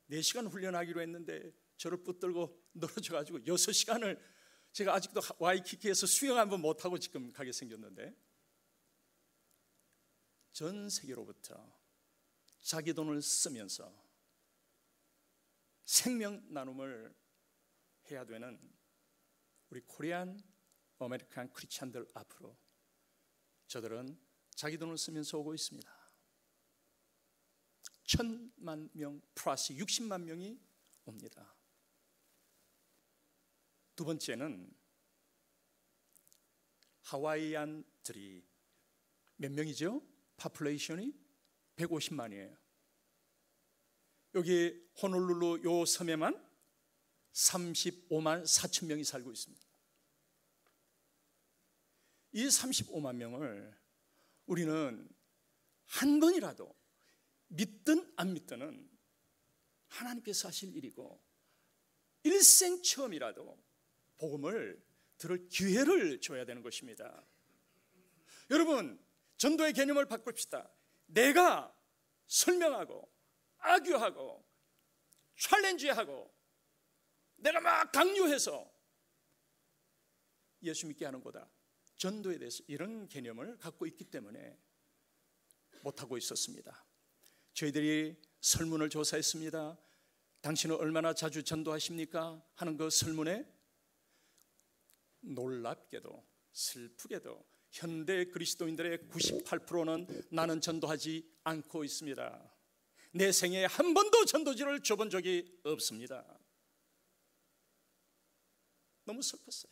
4시간 훈련하기로 했는데 저를 붙들고 늘어져가지고 6시간을 제가 아직도 와이키키에서 수영 한번 못하고 지금 가게 생겼는데, 전 세계로부터 자기 돈을 쓰면서 생명 나눔을 해야 되는 우리 코리안 아메리칸 크리스찬들 앞으로 저들은 자기 돈을 쓰면서 오고 있습니다. 1,000만 명 플러스 60만 명이 옵니다. 두 번째는 하와이안들이 몇 명이죠? 파퓰레이션이 150만이에요. 여기 호놀룰루 요 섬에만 35만 4천 명이 살고 있습니다. 이 35만 명을 우리는 한 번이라도 믿든 안 믿든은 하나님께서 하실 일이고, 일생 처음이라도 복음을 들을 기회를 줘야 되는 것입니다. 여러분, 전도의 개념을 바꿉시다. 내가 설명하고 아규하고 챌린지하고 내가 막 강요해서 예수 믿게 하는 거다. 전도에 대해서 이런 개념을 갖고 있기 때문에 못하고 있었습니다. 저희들이 설문을 조사했습니다. 당신은 얼마나 자주 전도하십니까? 하는 그 설문에 놀랍게도 슬프게도 현대 그리스도인들의 98%는 나는 전도하지 않고 있습니다. 내 생애에 한 번도 전도지를 줘본 적이 없습니다. 너무 슬펐어요.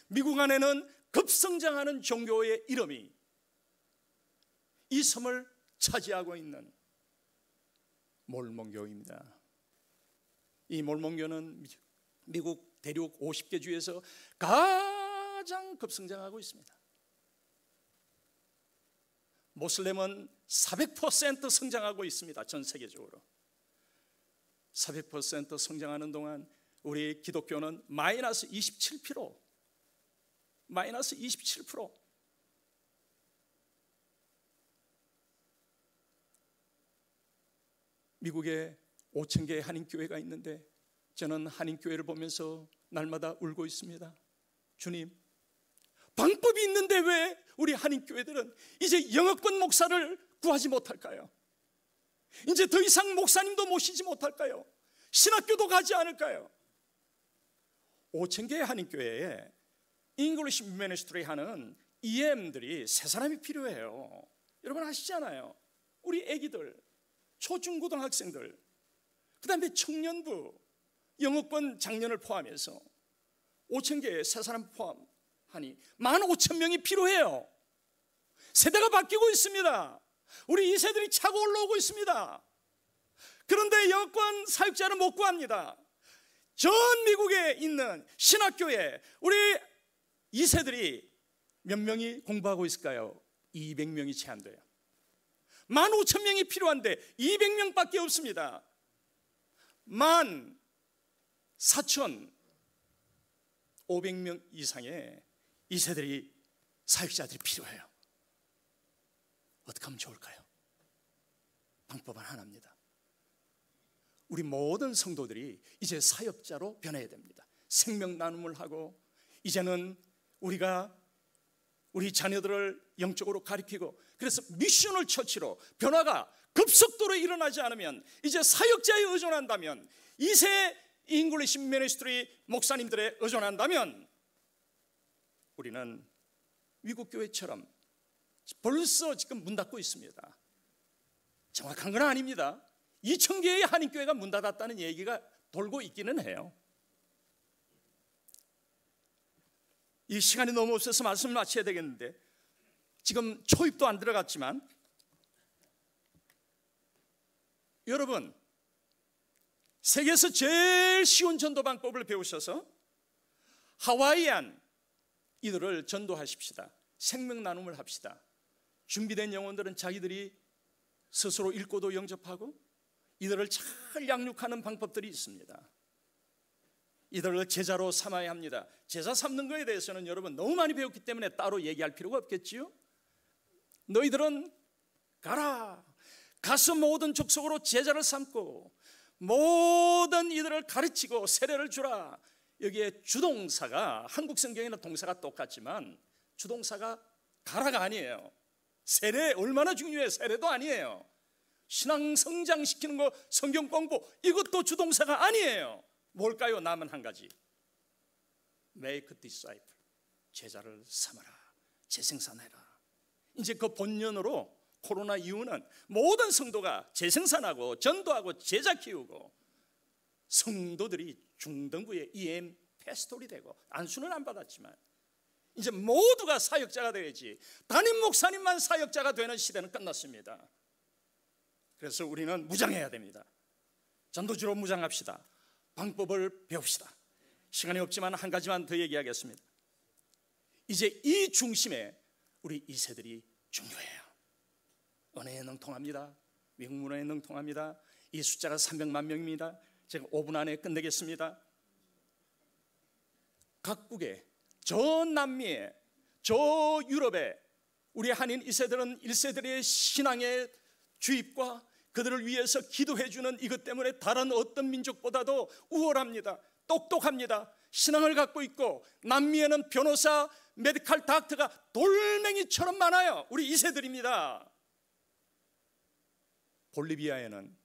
미국 안에는 급성장하는 종교의 이름이 이 섬을 차지하고 있는 몰몬교입니다. 이 몰몬교는 미국 대륙 50개 주에서 가장 급성장하고 있습니다. 모슬렘은 400% 성장하고 있습니다. 전 세계적으로 400% 성장하는 동안 우리 기독교는 마이너스 27%, 마이너스 27%. 미국에 5,000개의 한인교회가 있는데 저는 한인교회를 보면서 날마다 울고 있습니다. 주님, 방법이 있는데 왜 우리 한인교회들은 이제 영어권 목사를 구하지 못할까요? 이제 더 이상 목사님도 모시지 못할까요? 신학교도 가지 않을까요? 5,000개의 한인교회에 잉글리시 미니스트리 하는 EM들이 세 사람이 필요해요. 여러분 아시잖아요. 우리 애기들, 초중고등학생들, 그 다음에 청년부, 영어권 장년을 포함해서 5,000개의 세 사람 포함하니 15,000명이 필요해요. 세대가 바뀌고 있습니다. 우리 2세들이 차고 올라오고 있습니다. 그런데 영어권 사역자는 못 구합니다. 전 미국에 있는 신학교에 우리 2세들이 몇 명이 공부하고 있을까요? 200명이 채 안 돼요. 15,000명이 필요한데 200명밖에 없습니다. 14,500명 이상의 2세들이 사역자들이 필요해요. 어떻게 하면 좋을까요? 방법은 하나입니다. 우리 모든 성도들이 이제 사역자로 변해야 됩니다. 생명 나눔을 하고 이제는 우리가 우리 자녀들을 영적으로 가리키고 그래서 미셔널 처치로 변화가 급속도로 일어나지 않으면 이제 사역자에 의존한다면 2세 잉글리시 미니스트리 목사님들에 의존한다면 우리는 미국 교회처럼 벌써 지금 문 닫고 있습니다. 정확한 건 아닙니다. 2,000개의 한인교회가 문 닫았다는 얘기가 돌고 있기는 해요. 이 시간이 너무 없어서 말씀을 마쳐야 되겠는데 지금 초입도 안 들어갔지만 여러분 세계에서 제일 쉬운 전도 방법을 배우셔서 하와이안 이들을 전도하십시다. 생명 나눔을 합시다. 준비된 영혼들은 자기들이 스스로 읽고도 영접하고 이들을 잘 양육하는 방법들이 있습니다. 이들을 제자로 삼아야 합니다. 제자 삼는 것에 대해서는 여러분 너무 많이 배웠기 때문에 따로 얘기할 필요가 없겠지요. 너희들은 가라. 가서 모든 족속으로 제자를 삼고 모든 이들을 가르치고 세례를 주라. 여기에 주동사가 한국 성경에는 동사가 똑같지만 주동사가 가라가 아니에요. 세례 얼마나 중요해요. 세례도 아니에요. 신앙 성장시키는 거 성경 공부 이것도 주동사가 아니에요. 뭘까요? 남은 한 가지. Make disciple. 제자를 삼아라. 재생산해라. 이제 그 본연으로 코로나 이후는 모든 성도가 재생산하고 전도하고 제자 키우고 성도들이 중등부의 EM 패스톨이 되고 안수는 안 받았지만 이제 모두가 사역자가 되어야지 담임 목사님만 사역자가 되는 시대는 끝났습니다. 그래서 우리는 무장해야 됩니다. 전도주로 무장합시다. 방법을 배웁시다. 시간이 없지만 한 가지만 더 얘기하겠습니다. 이제 이 중심에 우리 2세들이 중요해요. 은혜에 능통합니다. 미국 문화에 능통합니다. 이 숫자가 300만 명입니다. 제가 5분 안에 끝내겠습니다. 각국에 저 남미에 저 유럽에 우리 한인 2세들은 1세들의 신앙의 주입과 그들을 위해서 기도해 주는 이것 때문에 다른 어떤 민족보다도 우월합니다. 똑똑합니다. 신앙을 갖고 있고 남미에는 변호사, 메디컬 닥터가 돌멩이처럼 많아요. 우리 2세들입니다. 볼리비아에는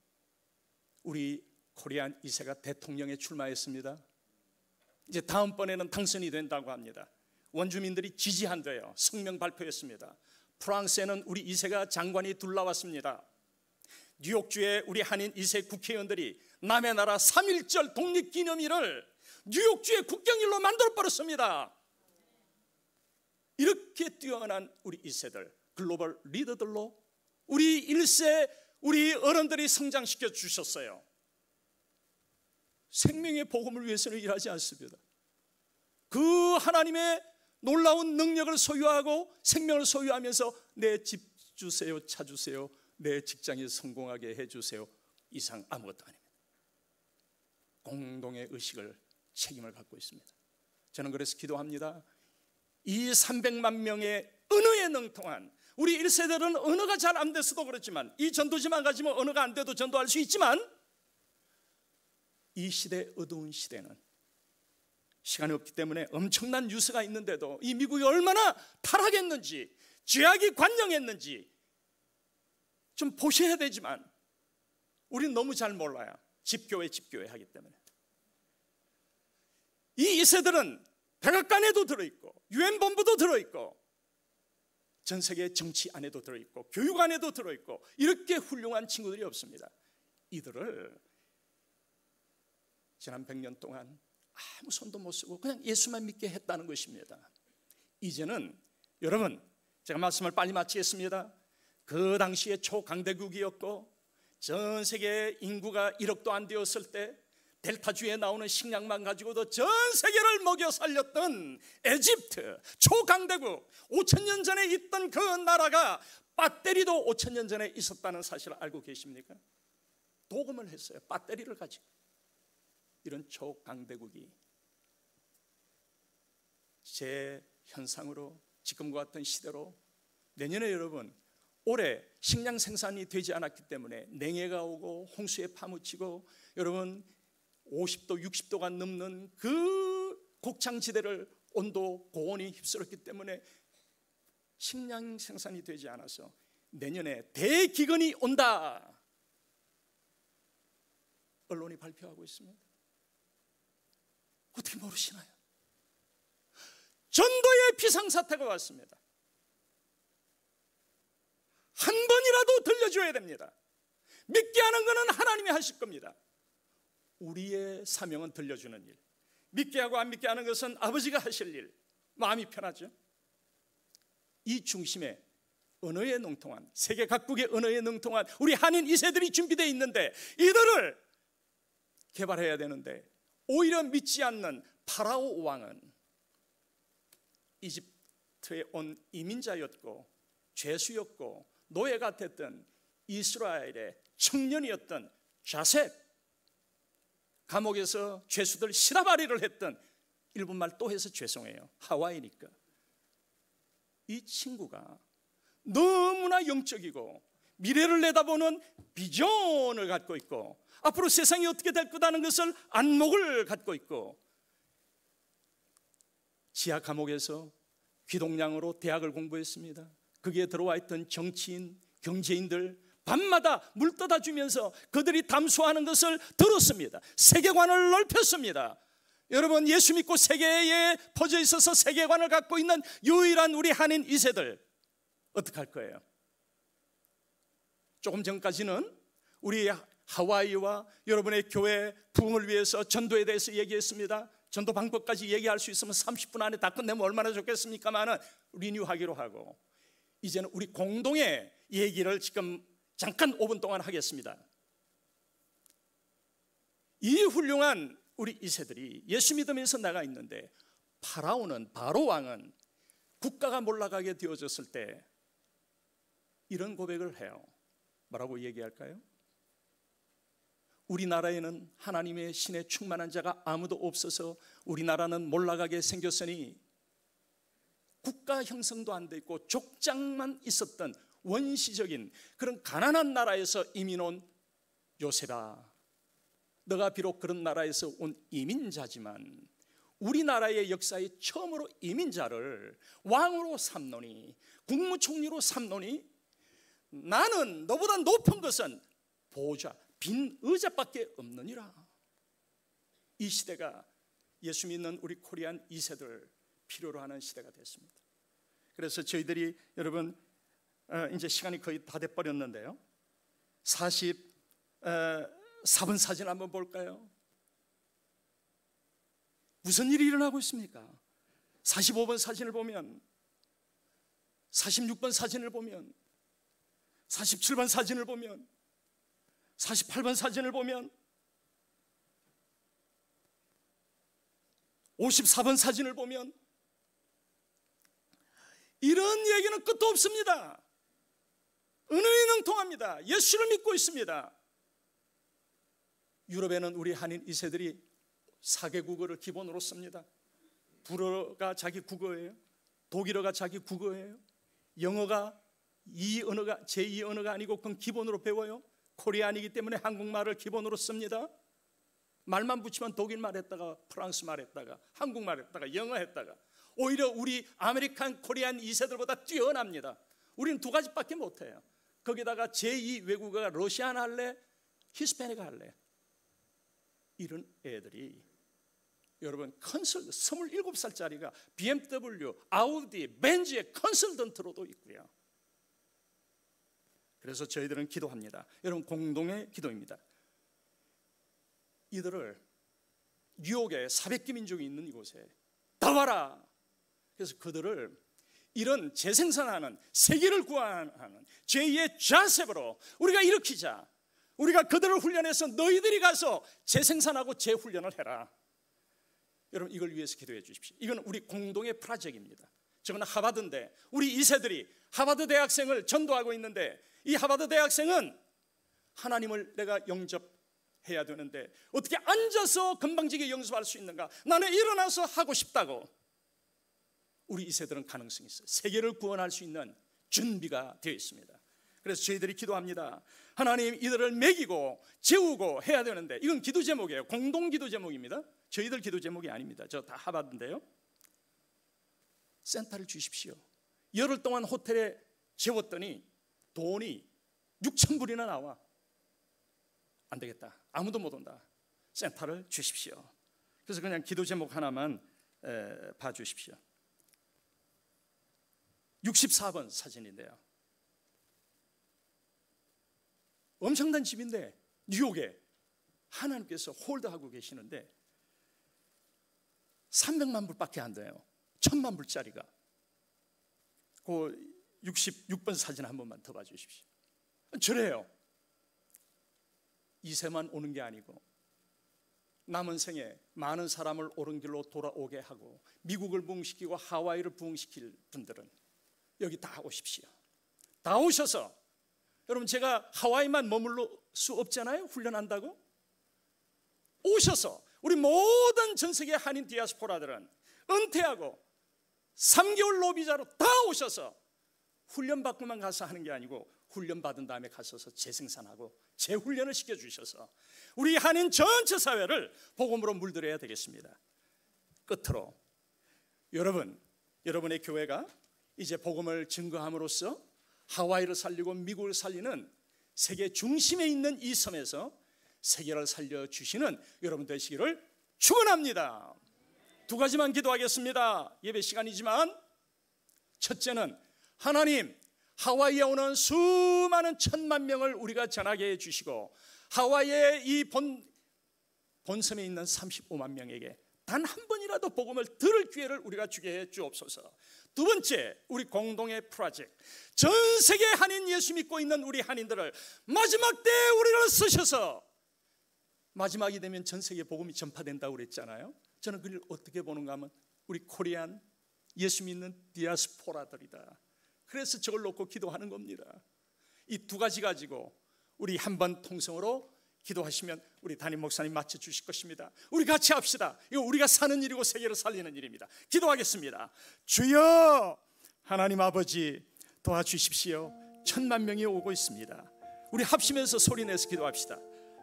우리 코리안 2세가 대통령에 출마했습니다. 이제 다음번에는 당선이 된다고 합니다. 원주민들이 지지한대요. 성명 발표했습니다. 프랑스에는 우리 2세가 장관이 둘러왔습니다. 뉴욕주의 우리 한인 2세 국회의원들이 남의 나라 3.1절 독립기념일을 뉴욕주의 국경일로 만들어버렸습니다. 이렇게 뛰어난 우리 2세들, 글로벌 리더들로 우리 1세, 우리 어른들이 성장시켜 주셨어요. 생명의 복음을 위해서는 일하지 않습니다. 그 하나님의 놀라운 능력을 소유하고 생명을 소유하면서 내 집 주세요, 차 주세요, 내 직장에 성공하게 해주세요 이상 아무것도 아닙니다. 공동의 의식을, 책임을 갖고 있습니다. 저는 그래서 기도합니다. 이 300만 명의 언어에 능통한 우리 1세들은 언어가 잘 안 돼서도 그렇지만, 이 전도지만 가지면 언어가 안 돼도 전도할 수 있지만, 이 시대, 어두운 시대는 시간이 없기 때문에 엄청난 뉴스가 있는데도 이 미국이 얼마나 타락했는지, 죄악이 관영했는지 좀 보셔야 되지만 우리는 너무 잘 몰라요. 집교회 하기 때문에. 이 2세들은 백악관에도 들어있고 유엔본부도 들어있고 전 세계 정치 안에도 들어있고 교육 안에도 들어있고 이렇게 훌륭한 친구들이 없습니다. 이들을 지난 100년 동안 아무 손도 못 쓰고 그냥 예수만 믿게 했다는 것입니다. 이제는 여러분, 제가 말씀을 빨리 마치겠습니다. 그 당시에 초강대국이었고 전 세계 인구가 1억도 안 되었을 때 델타주에 나오는 식량만 가지고도 전 세계를 먹여 살렸던 에집트, 초강대국, 5,000년 전에 있던 그 나라가 배터리도 5,000년 전에 있었다는 사실을 알고 계십니까? 도금을 했어요. 배터리를 가지고. 이런 초강대국이 제 현상으로 지금과 같은 시대로 내년에 여러분, 올해 식량 생산이 되지 않았기 때문에 냉해가 오고 홍수에 파묻히고 여러분 50도 60도가 넘는 그 곡창지대를 온도 고온이 휩쓸었기 때문에 식량 생산이 되지 않아서 내년에 대기근이 온다, 언론이 발표하고 있습니다. 어떻게 모르시나요? 전도의 비상사태가 왔습니다. 한 번이라도 들려줘야 됩니다. 믿게 하는 것은 하나님이 하실 겁니다. 우리의 사명은 들려주는 일, 믿게 하고 안 믿게 하는 것은 아버지가 하실 일. 마음이 편하죠? 이 중심에 언어에 능통한, 세계 각국의 언어에 능통한 우리 한인 2세들이 준비되어 있는데 이들을 개발해야 되는데 오히려 믿지 않는 파라오 왕은 이집트에 온 이민자였고 죄수였고 노예가 됐던 이스라엘의 청년이었던 자셉, 감옥에서 죄수들 시라바리를 했던, 일본말 또 해서 죄송해요, 하와이니까. 이 친구가 너무나 영적이고 미래를 내다보는 비전을 갖고 있고 앞으로 세상이 어떻게 될 거다는 것을 안목을 갖고 있고 지하 감옥에서 귀동냥으로 대학을 공부했습니다. 거기에 들어와 있던 정치인, 경제인들 밤마다 물 떠다 주면서 그들이 담소하는 것을 들었습니다. 세계관을 넓혔습니다. 여러분, 예수 믿고 세계에 퍼져 있어서 세계관을 갖고 있는 유일한 우리 한인 2세들 어떻게 할 거예요? 조금 전까지는 우리 하와이와 여러분의 교회 부흥을 위해서 전도에 대해서 얘기했습니다. 전도 방법까지 얘기할 수 있으면 30분 안에 다 끝내면 얼마나 좋겠습니까만은 리뉴하기로 하고 이제는 우리 공동의 얘기를 지금 잠깐 5분 동안 하겠습니다. 이 훌륭한 우리 2세들이 예수 믿으면서 나가 있는데 파라오는, 바로 왕은 국가가 몰락하게 되어졌을 때 이런 고백을 해요. 뭐라고 얘기할까요? 우리나라에는 하나님의 신에 충만한 자가 아무도 없어서 우리나라는 몰락하게 생겼으니 국가 형성도 안 돼 있고 족장만 있었던 원시적인 그런 가난한 나라에서 이민 온 요셉아, 너가 비록 그런 나라에서 온 이민자지만 우리나라의 역사에 처음으로 이민자를 왕으로 삼노니 국무총리로 삼노니 나는 너보다 높은 것은 보좌, 빈 의자밖에 없느니라. 이 시대가 예수 믿는 우리 코리안 2세들 필요로 하는 시대가 됐습니다. 그래서 저희들이 여러분 이제 시간이 거의 다 돼버렸는데요, 44번 사진 한번 볼까요? 무슨 일이 일어나고 있습니까? 45번 사진을 보면, 46번 사진을 보면, 47번 사진을 보면, 48번 사진을 보면, 54번 사진을 보면 이런 얘기는 끝도 없습니다. 은은히 능통합니다. 예수를 믿고 있습니다. 유럽에는 우리 한인 2세들이 4개 국어를 기본으로 씁니다. 불어가 자기 국어예요. 독일어가 자기 국어예요. 영어가 언어가 제2 언어가 아니고 그건 기본으로 배워요. 코리안이기 때문에 한국말을 기본으로 씁니다. 말만 붙이면 독일말 했다가 프랑스말 했다가 한국말 했다가 영어 했다가 오히려 우리 아메리칸 코리안 2세들보다 뛰어납니다. 우리는 2가지밖에 못해요. 거기다가 제2 외국어가 러시아나 할래, 히스패닉 할래. 이런 애들이 여러분 27살짜리가 BMW, 아우디, 벤츠의 컨설턴트로도 있고요. 그래서 저희들은 기도합니다. 여러분 공동의 기도입니다. 이들을 뉴욕에 400개 민족이 있는 이곳에 다 와라. 그래서 그들을 이런 재생산하는, 세계를 구하는 제2의 자셉으로 우리가 일으키자. 우리가 그들을 훈련해서 너희들이 가서 재생산하고 재훈련을 해라. 여러분 이걸 위해서 기도해 주십시오. 이건 우리 공동의 프로젝트입니다. 저건 하버드인데 우리 2세들이 하버드 대학생을 전도하고 있는데 이 하버드 대학생은 하나님을 내가 영접해야 되는데 어떻게 앉아서 건방지게 영접할 수 있는가? 나는 일어나서 하고 싶다고. 우리 2세들은 가능성이 있어요. 세계를 구원할 수 있는 준비가 되어 있습니다. 그래서 저희들이 기도합니다. 하나님 이들을 먹이고 재우고 해야 되는데 이건 기도 제목이에요. 공동 기도 제목입니다. 저희들 기도 제목이 아닙니다. 저 다 하버드인데요. 센터를 주십시오. 열흘 동안 호텔에 재웠더니 돈이 6,000불이나 나와. 안 되겠다. 아무도 못 온다. 센터를 주십시오. 그래서 그냥 기도 제목 하나만 봐주십시오. 64번 사진인데요. 엄청난 집인데 뉴욕에 하나님께서 홀드하고 계시는데 300만 불밖에 안 돼요. 1,000만 불짜리가. 그 66번 사진 한 번만 더 봐주십시오. 저래요. 2세만 오는 게 아니고 남은 생에 많은 사람을 옳은 길로 돌아오게 하고 미국을 부흥시키고 하와이를 부흥시킬 분들은 여기 다 오십시오. 다 오셔서, 여러분 제가 하와이만 머물러 수 없잖아요. 훈련한다고. 오셔서 우리 모든 전 세계 한인 디아스포라들은 은퇴하고 3개월 노비자로 다 오셔서 훈련받고만 가서 하는 게 아니고 훈련받은 다음에 가셔서 재생산하고 재훈련을 시켜주셔서 우리 한인 전체 사회를 복음으로 물들여야 되겠습니다. 끝으로 여러분의 교회가 이제 복음을 증거함으로써 하와이를 살리고 미국을 살리는 세계 중심에 있는 이 섬에서 세계를 살려주시는 여러분 되시기를 축원합니다. 2가지만 기도하겠습니다. 예배 시간이지만 첫째는 하나님 하와이에 오는 수많은 1,000만 명을 우리가 전하게 해주시고 하와이의 이 본섬에 있는 35만 명에게 단 한 번이라도 복음을 들을 기회를 우리가 주게 해 주옵소서. 2번째, 우리 공동의 프로젝트, 전 세계 한인 예수 믿고 있는 우리 한인들을 마지막 때에 우리를 쓰셔서 마지막이 되면 전 세계에 복음이 전파된다고 그랬잖아요. 저는 그걸 어떻게 보는가 하면 우리 코리안 예수 믿는 디아스포라들이다. 그래서 저걸 놓고 기도하는 겁니다. 이 2가지 가지고 우리 한번 통성으로 기도하시면 우리 담임 목사님 맞춰주실 것입니다. 우리 같이 합시다. 이거 우리가 사는 일이고 세계를 살리는 일입니다. 기도하겠습니다. 주여 하나님 아버지 도와주십시오. 1,000만 명이 오고 있습니다. 우리 합심해서 소리내서 기도합시다.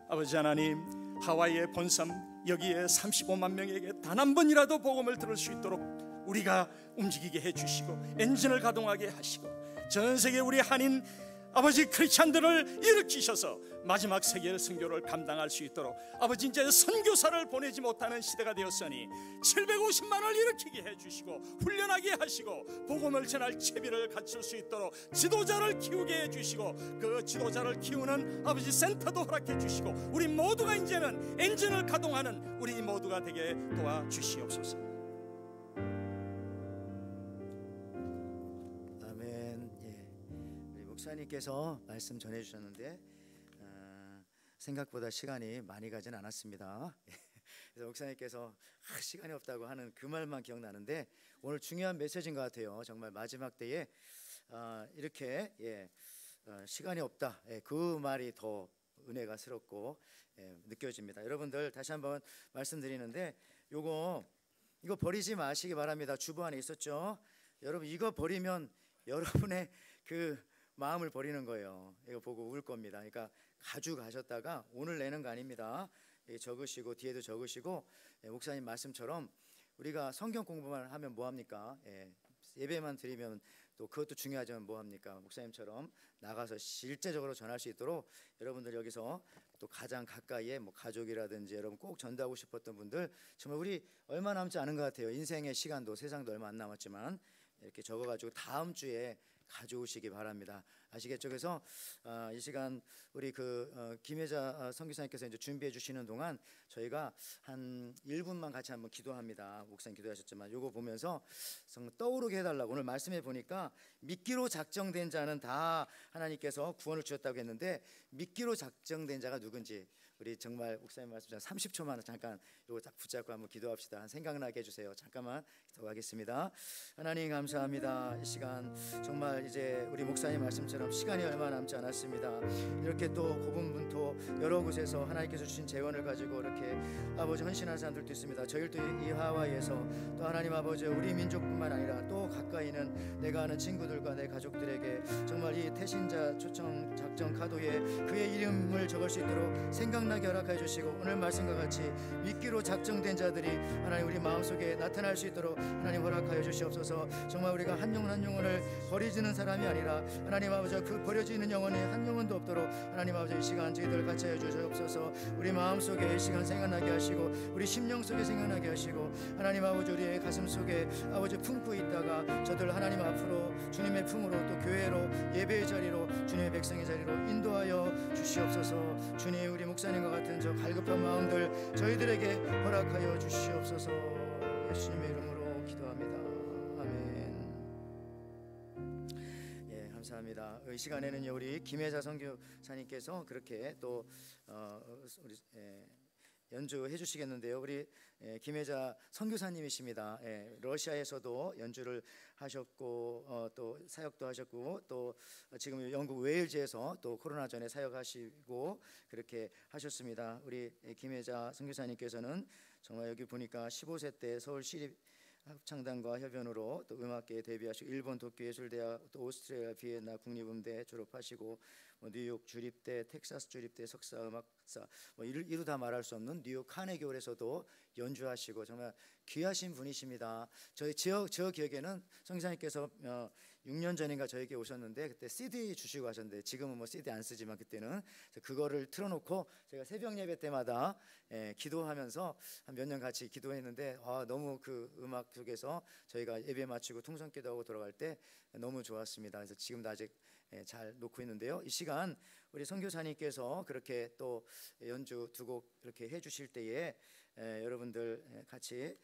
아버지 하나님, 하와이의 본섬 여기에 35만 명에게 단 한 번이라도 복음을 들을 수 있도록 우리가 움직이게 해주시고 엔진을 가동하게 하시고 전 세계 우리 한인 아버지 크리스찬들을 일으키셔서 마지막 세계 선교를 감당할 수 있도록 아버지 이제 선교사를 보내지 못하는 시대가 되었으니 750만을 일으키게 해주시고 훈련하게 하시고 복음을 전할 채비를 갖출 수 있도록 지도자를 키우게 해주시고 그 지도자를 키우는 아버지 센터도 허락해 주시고 우리 모두가 이제는 엔진을 가동하는 우리 모두가 되게 도와주시옵소서. 아멘. 우리 목사님께서 말씀 전해주셨는데 생각보다 시간이 많이 가진 않았습니다. 그래서 목사님께서 시간이 없다고 하는 그 말만 기억나는데 오늘 중요한 메시지인 것 같아요. 정말 마지막 때에 이렇게 시간이 없다, 그 말이 더 은혜가 스럽고 느껴집니다. 여러분들 다시 한번 말씀드리는데 이거 버리지 마시기 바랍니다. 주보 안에 있었죠. 여러분 이거 버리면 여러분의 그 마음을 버리는 거예요. 이거 보고 울 겁니다. 그러니까 가져가셨다가 오늘 내는 거 아닙니다. 적으시고 뒤에도 적으시고 목사님 말씀처럼 우리가 성경 공부만 하면 뭐합니까? 예배만 드리면 또 그것도 중요하지만 뭐합니까? 목사님처럼 나가서 실제적으로 전할 수 있도록 여러분들 여기서 또 가장 가까이에 뭐 가족이라든지 여러분 꼭 전도하고 싶었던 분들 정말 우리 얼마 남지 않은 것 같아요. 인생의 시간도 세상도 얼마 안 남았지만 이렇게 적어가지고 다음 주에 가져오시기 바랍니다. 아시겠죠? 그래서 이 시간 우리 김혜자 선교사님께서 이제 준비해 주시는 동안 저희가 한 1분만 같이 한번 기도합니다. 목사님 기도하셨지만 요거 보면서 떠오르게 해달라고 오늘 말씀해 보니까 믿기로 작정된 자는 다 하나님께서 구원을 주셨다고 했는데 믿기로 작정된 자가 누군지 우리 정말 목사님 말씀처럼 30초만 잠깐 요거 딱 붙잡고 한번 기도합시다. 생각나게 해주세요. 잠깐만 기도하겠습니다. 하나님 감사합니다. 이 시간 정말 이제 우리 목사님 말씀처럼 시간이 얼마 남지 않았습니다. 이렇게 또 고분분토 여러 곳에서 하나님께서 주신 재원을 가지고 이렇게 아버지 헌신한 사람들도 있습니다. 저희도 이 하와이에서 또 하나님 아버지 우리 민족뿐만 아니라 또 가까이는 내가 아는 친구들과 내 가족들에게 정말 이 태신자 초청 작전 카도에 그의 이름을 적을 수 있도록 생각나게 허락해 주시고 오늘 말씀과 같이 믿기로 작정된 자들이 하나님 우리 마음속에 나타날 수 있도록 하나님 허락하여 주시옵소서. 정말 우리가 한 영혼 한 영혼을 버리지는 사람이 아니라 하나님 아버지 그 버려지는 영혼이 한 영혼도 없도록 하나님 아버지 이 시간 저희들 같이 해 주시옵소서. 우리 마음속에 이 시간 생각나게 하시고 우리 심령 속에 생각나게 하시고 하나님 아버지 우리의 가슴 속에 아버지 품고 있다가 저들 하나님 앞으로 주님의 품으로 또 교회로 예배의 자리로 주님의 백성의 자리로 인도하여 주시옵소서. 주님 우리 목사님과 같은 저 갈급한 마음들 저희들에게 허락하여 주시옵소서. 예수님의 이름으로 기도합니다. 아멘. 감사합니다. 이 시간에는 우리 김혜자 선교사님께서 그렇게 또 우리 연주해 주시겠는데요. 우리 김혜자 선교사님이십니다. 러시아에서도 연주를 하셨고 또 사역도 하셨고 또 지금 영국 웨일즈에서 또 코로나 전에 사역하시고 그렇게 하셨습니다. 우리 김혜자 선교사님께서는 정말 여기 보니까 15세 때 서울 시립 합창단과 협연으로 또 음악계에 데뷔하시고 일본 도쿄예술대학 또 오스트레일리아 비엔나 국립음대 졸업하시고 뉴욕 주립대 텍사스 주립대 석사음악사 이루 다 말할 수 없는 뉴욕 카네기홀에서도 연주하시고 정말 귀하신 분이십니다. 저 기억에는 성기사님께서 6년 전인가 저에게 오셨는데 그때 CD 주시고 하셨는데 지금은 뭐 CD 안 쓰지만 그때는 그거를 틀어놓고 제가 새벽 예배 때마다 기도하면서 한 몇 년 같이 기도했는데 너무 그 음악 속에서 저희가 예배 마치고 통성기도하고 돌아갈 때 너무 좋았습니다. 그래서 지금도 아직 잘 놓고 있는데요. 이 시간 우리 선교사님께서 그렇게 또 연주 두 곡 이렇게 해주실 때에 여러분들 같이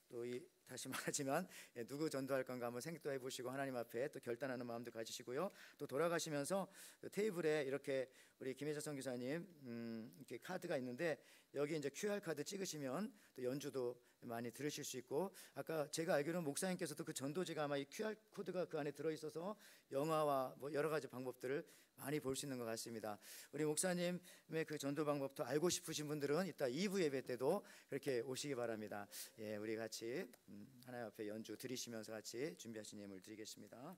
또 다시 말하지만 누구 전도할 건가 한번 생각도 해보시고 하나님 앞에 또 결단하는 마음도 가지시고요. 또 돌아가시면서 테이블에 이렇게 우리 김혜자 선교사님 이렇게 카드가 있는데 여기 이제 QR 카드 찍으시면 또 연주도 많이 들으실 수 있고 아까 제가 알기로는 목사님께서도 그 전도지가 아마 이 QR 코드가 그 안에 들어 있어서 영화와 뭐 여러 가지 방법들을 많이 볼 수 있는 것 같습니다. 우리 목사님의 그 전도 방법도 알고 싶으신 분들은 이따 2부 예배 때도 그렇게 오시기 바랍니다. 우리 같이 하나님 앞에 연주 드리시면서 같이 준비하신 예물 드리겠습니다.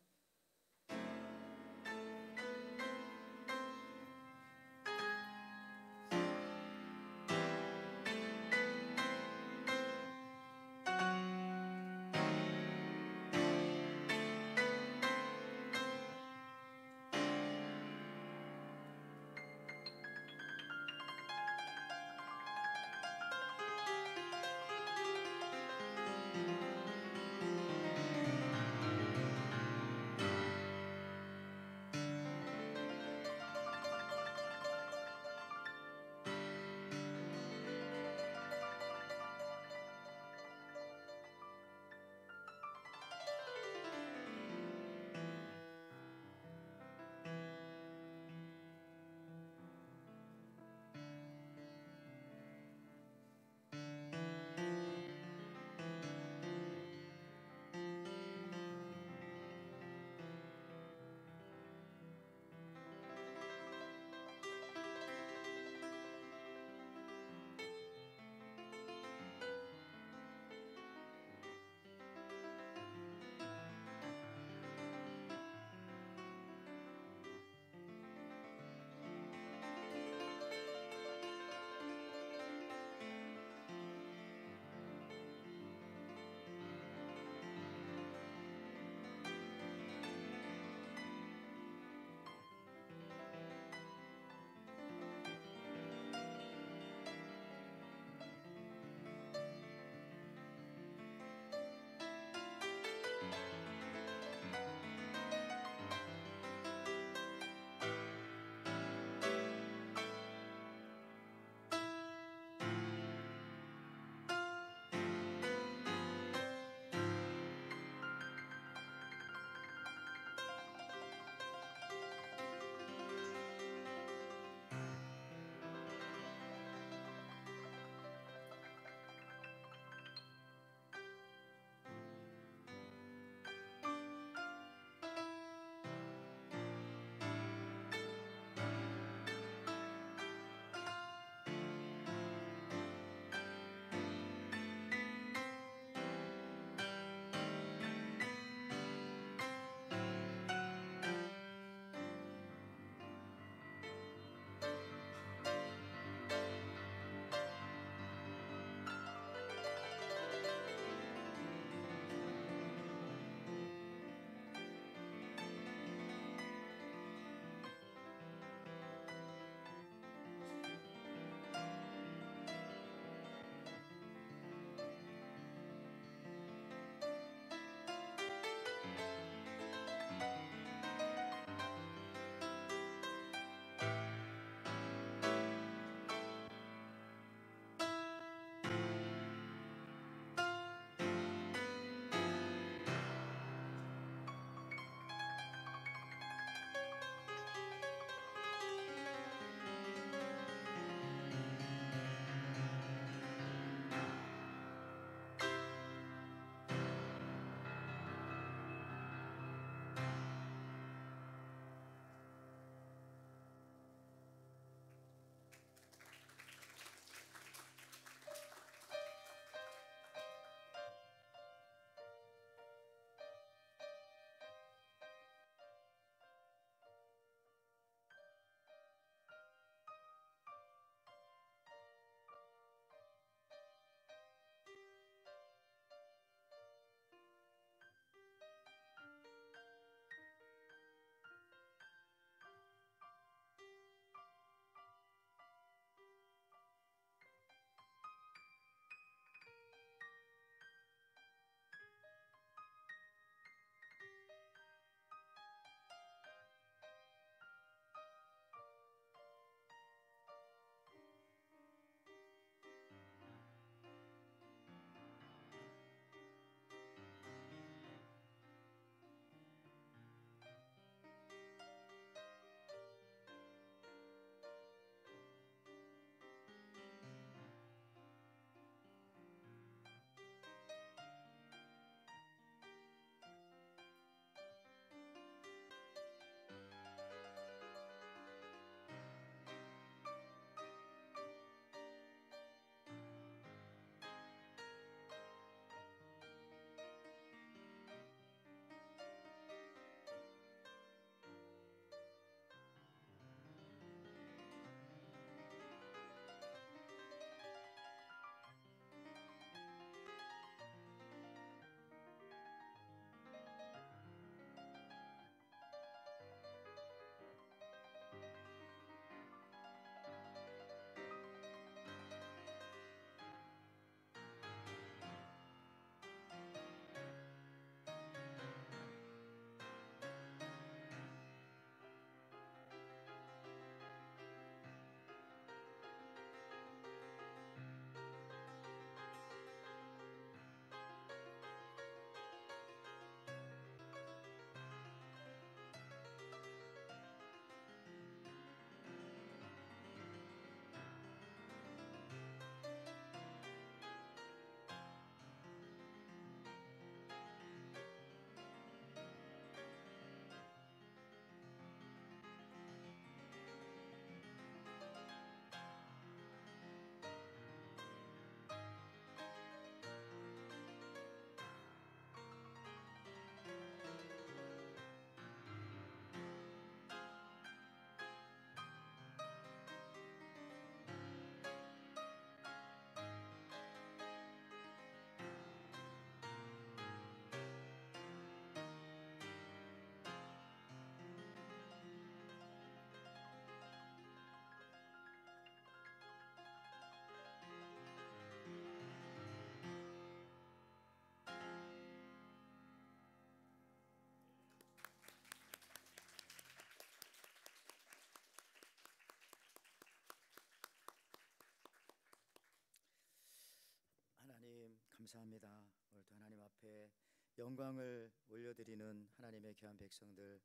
감사합니다. 오늘도 하나님 앞에 영광을 올려드리는 하나님의 귀한 백성들,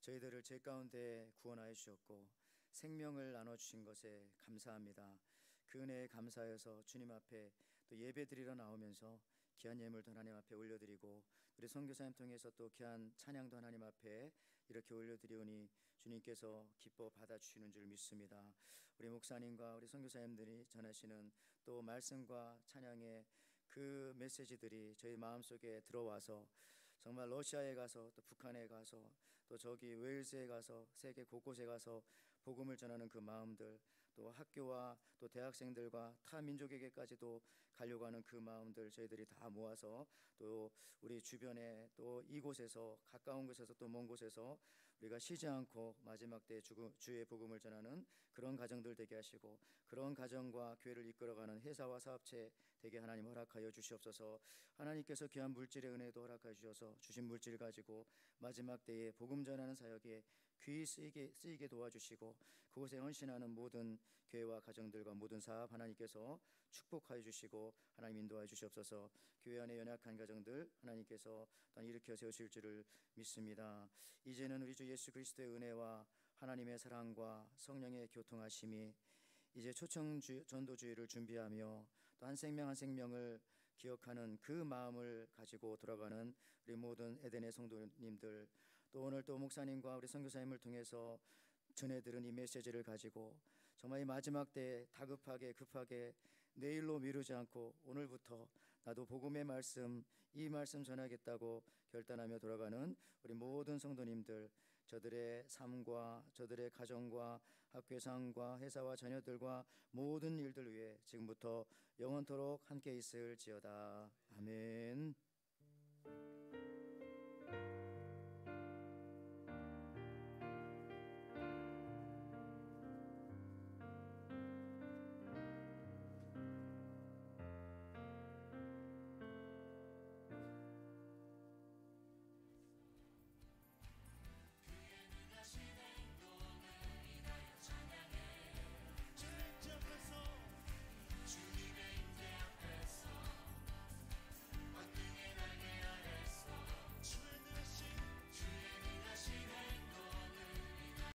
저희들을 죄 가운데 구원하여 주셨고 생명을 나눠주신 것에 감사합니다. 그 은혜에 감사해서 주님 앞에 또 예배드리러 나오면서 귀한 예물도 하나님 앞에 올려드리고 우리 선교사님 통해서 또 귀한 찬양도 하나님 앞에 이렇게 올려드리오니 주님께서 기뻐 받아주시는 줄 믿습니다. 우리 목사님과 우리 선교사님들이 전하시는 또 말씀과 찬양의 그 메시지들이 저희 마음속에 들어와서 정말 러시아에 가서 또 북한에 가서 또 저기 웨일스에 가서 세계 곳곳에 가서 복음을 전하는 그 마음들, 또 학교와 또 대학생들과 타 민족에게까지도 가려고 하는 그 마음들 저희들이 다 모아서 또 우리 주변에 또 이곳에서 가까운 곳에서 또 먼 곳에서 우리가 쉬지 않고 마지막 때 주의 복음을 전하는 그런 가정들 되게 하시고 그런 가정과 교회를 이끌어가는 회사와 사업체 되게 하나님 허락하여 주시옵소서. 하나님께서 귀한 물질의 은혜도 허락하여 주셔서 주신 물질 가지고 마지막 때에 복음 전하는 사역에 귀히 쓰이게 도와주시고 그곳에 헌신하는 모든 교회와 가정들과 모든 사업 하나님께서 축복하여 주시고 하나님 인도하여 주시옵소서. 교회 안에 연약한 가정들 하나님께서 또한 일으켜 세우실 줄을 믿습니다. 이제는 우리 주 예수 그리스도의 은혜와 하나님의 사랑과 성령의 교통하심이 이제 초청 전도주의를 준비하며 또 한 생명 한 생명을 기억하는 그 마음을 가지고 돌아가는 우리 모든 에덴의 성도님들, 또 오늘 또 목사님과 우리 선교사님을 통해서 전해 들은 이 메시지를 가지고 정말 이 마지막 때 다급하게 급하게 내일로 미루지 않고 오늘부터 나도 복음의 말씀, 이 말씀 전하겠다고 결단하며 돌아가는 우리 모든 성도님들, 저들의 삶과 저들의 가정과 학교의 상황과 회사와 자녀들과 모든 일들 위해 지금부터 영원토록 함께 있을지어다. 아멘.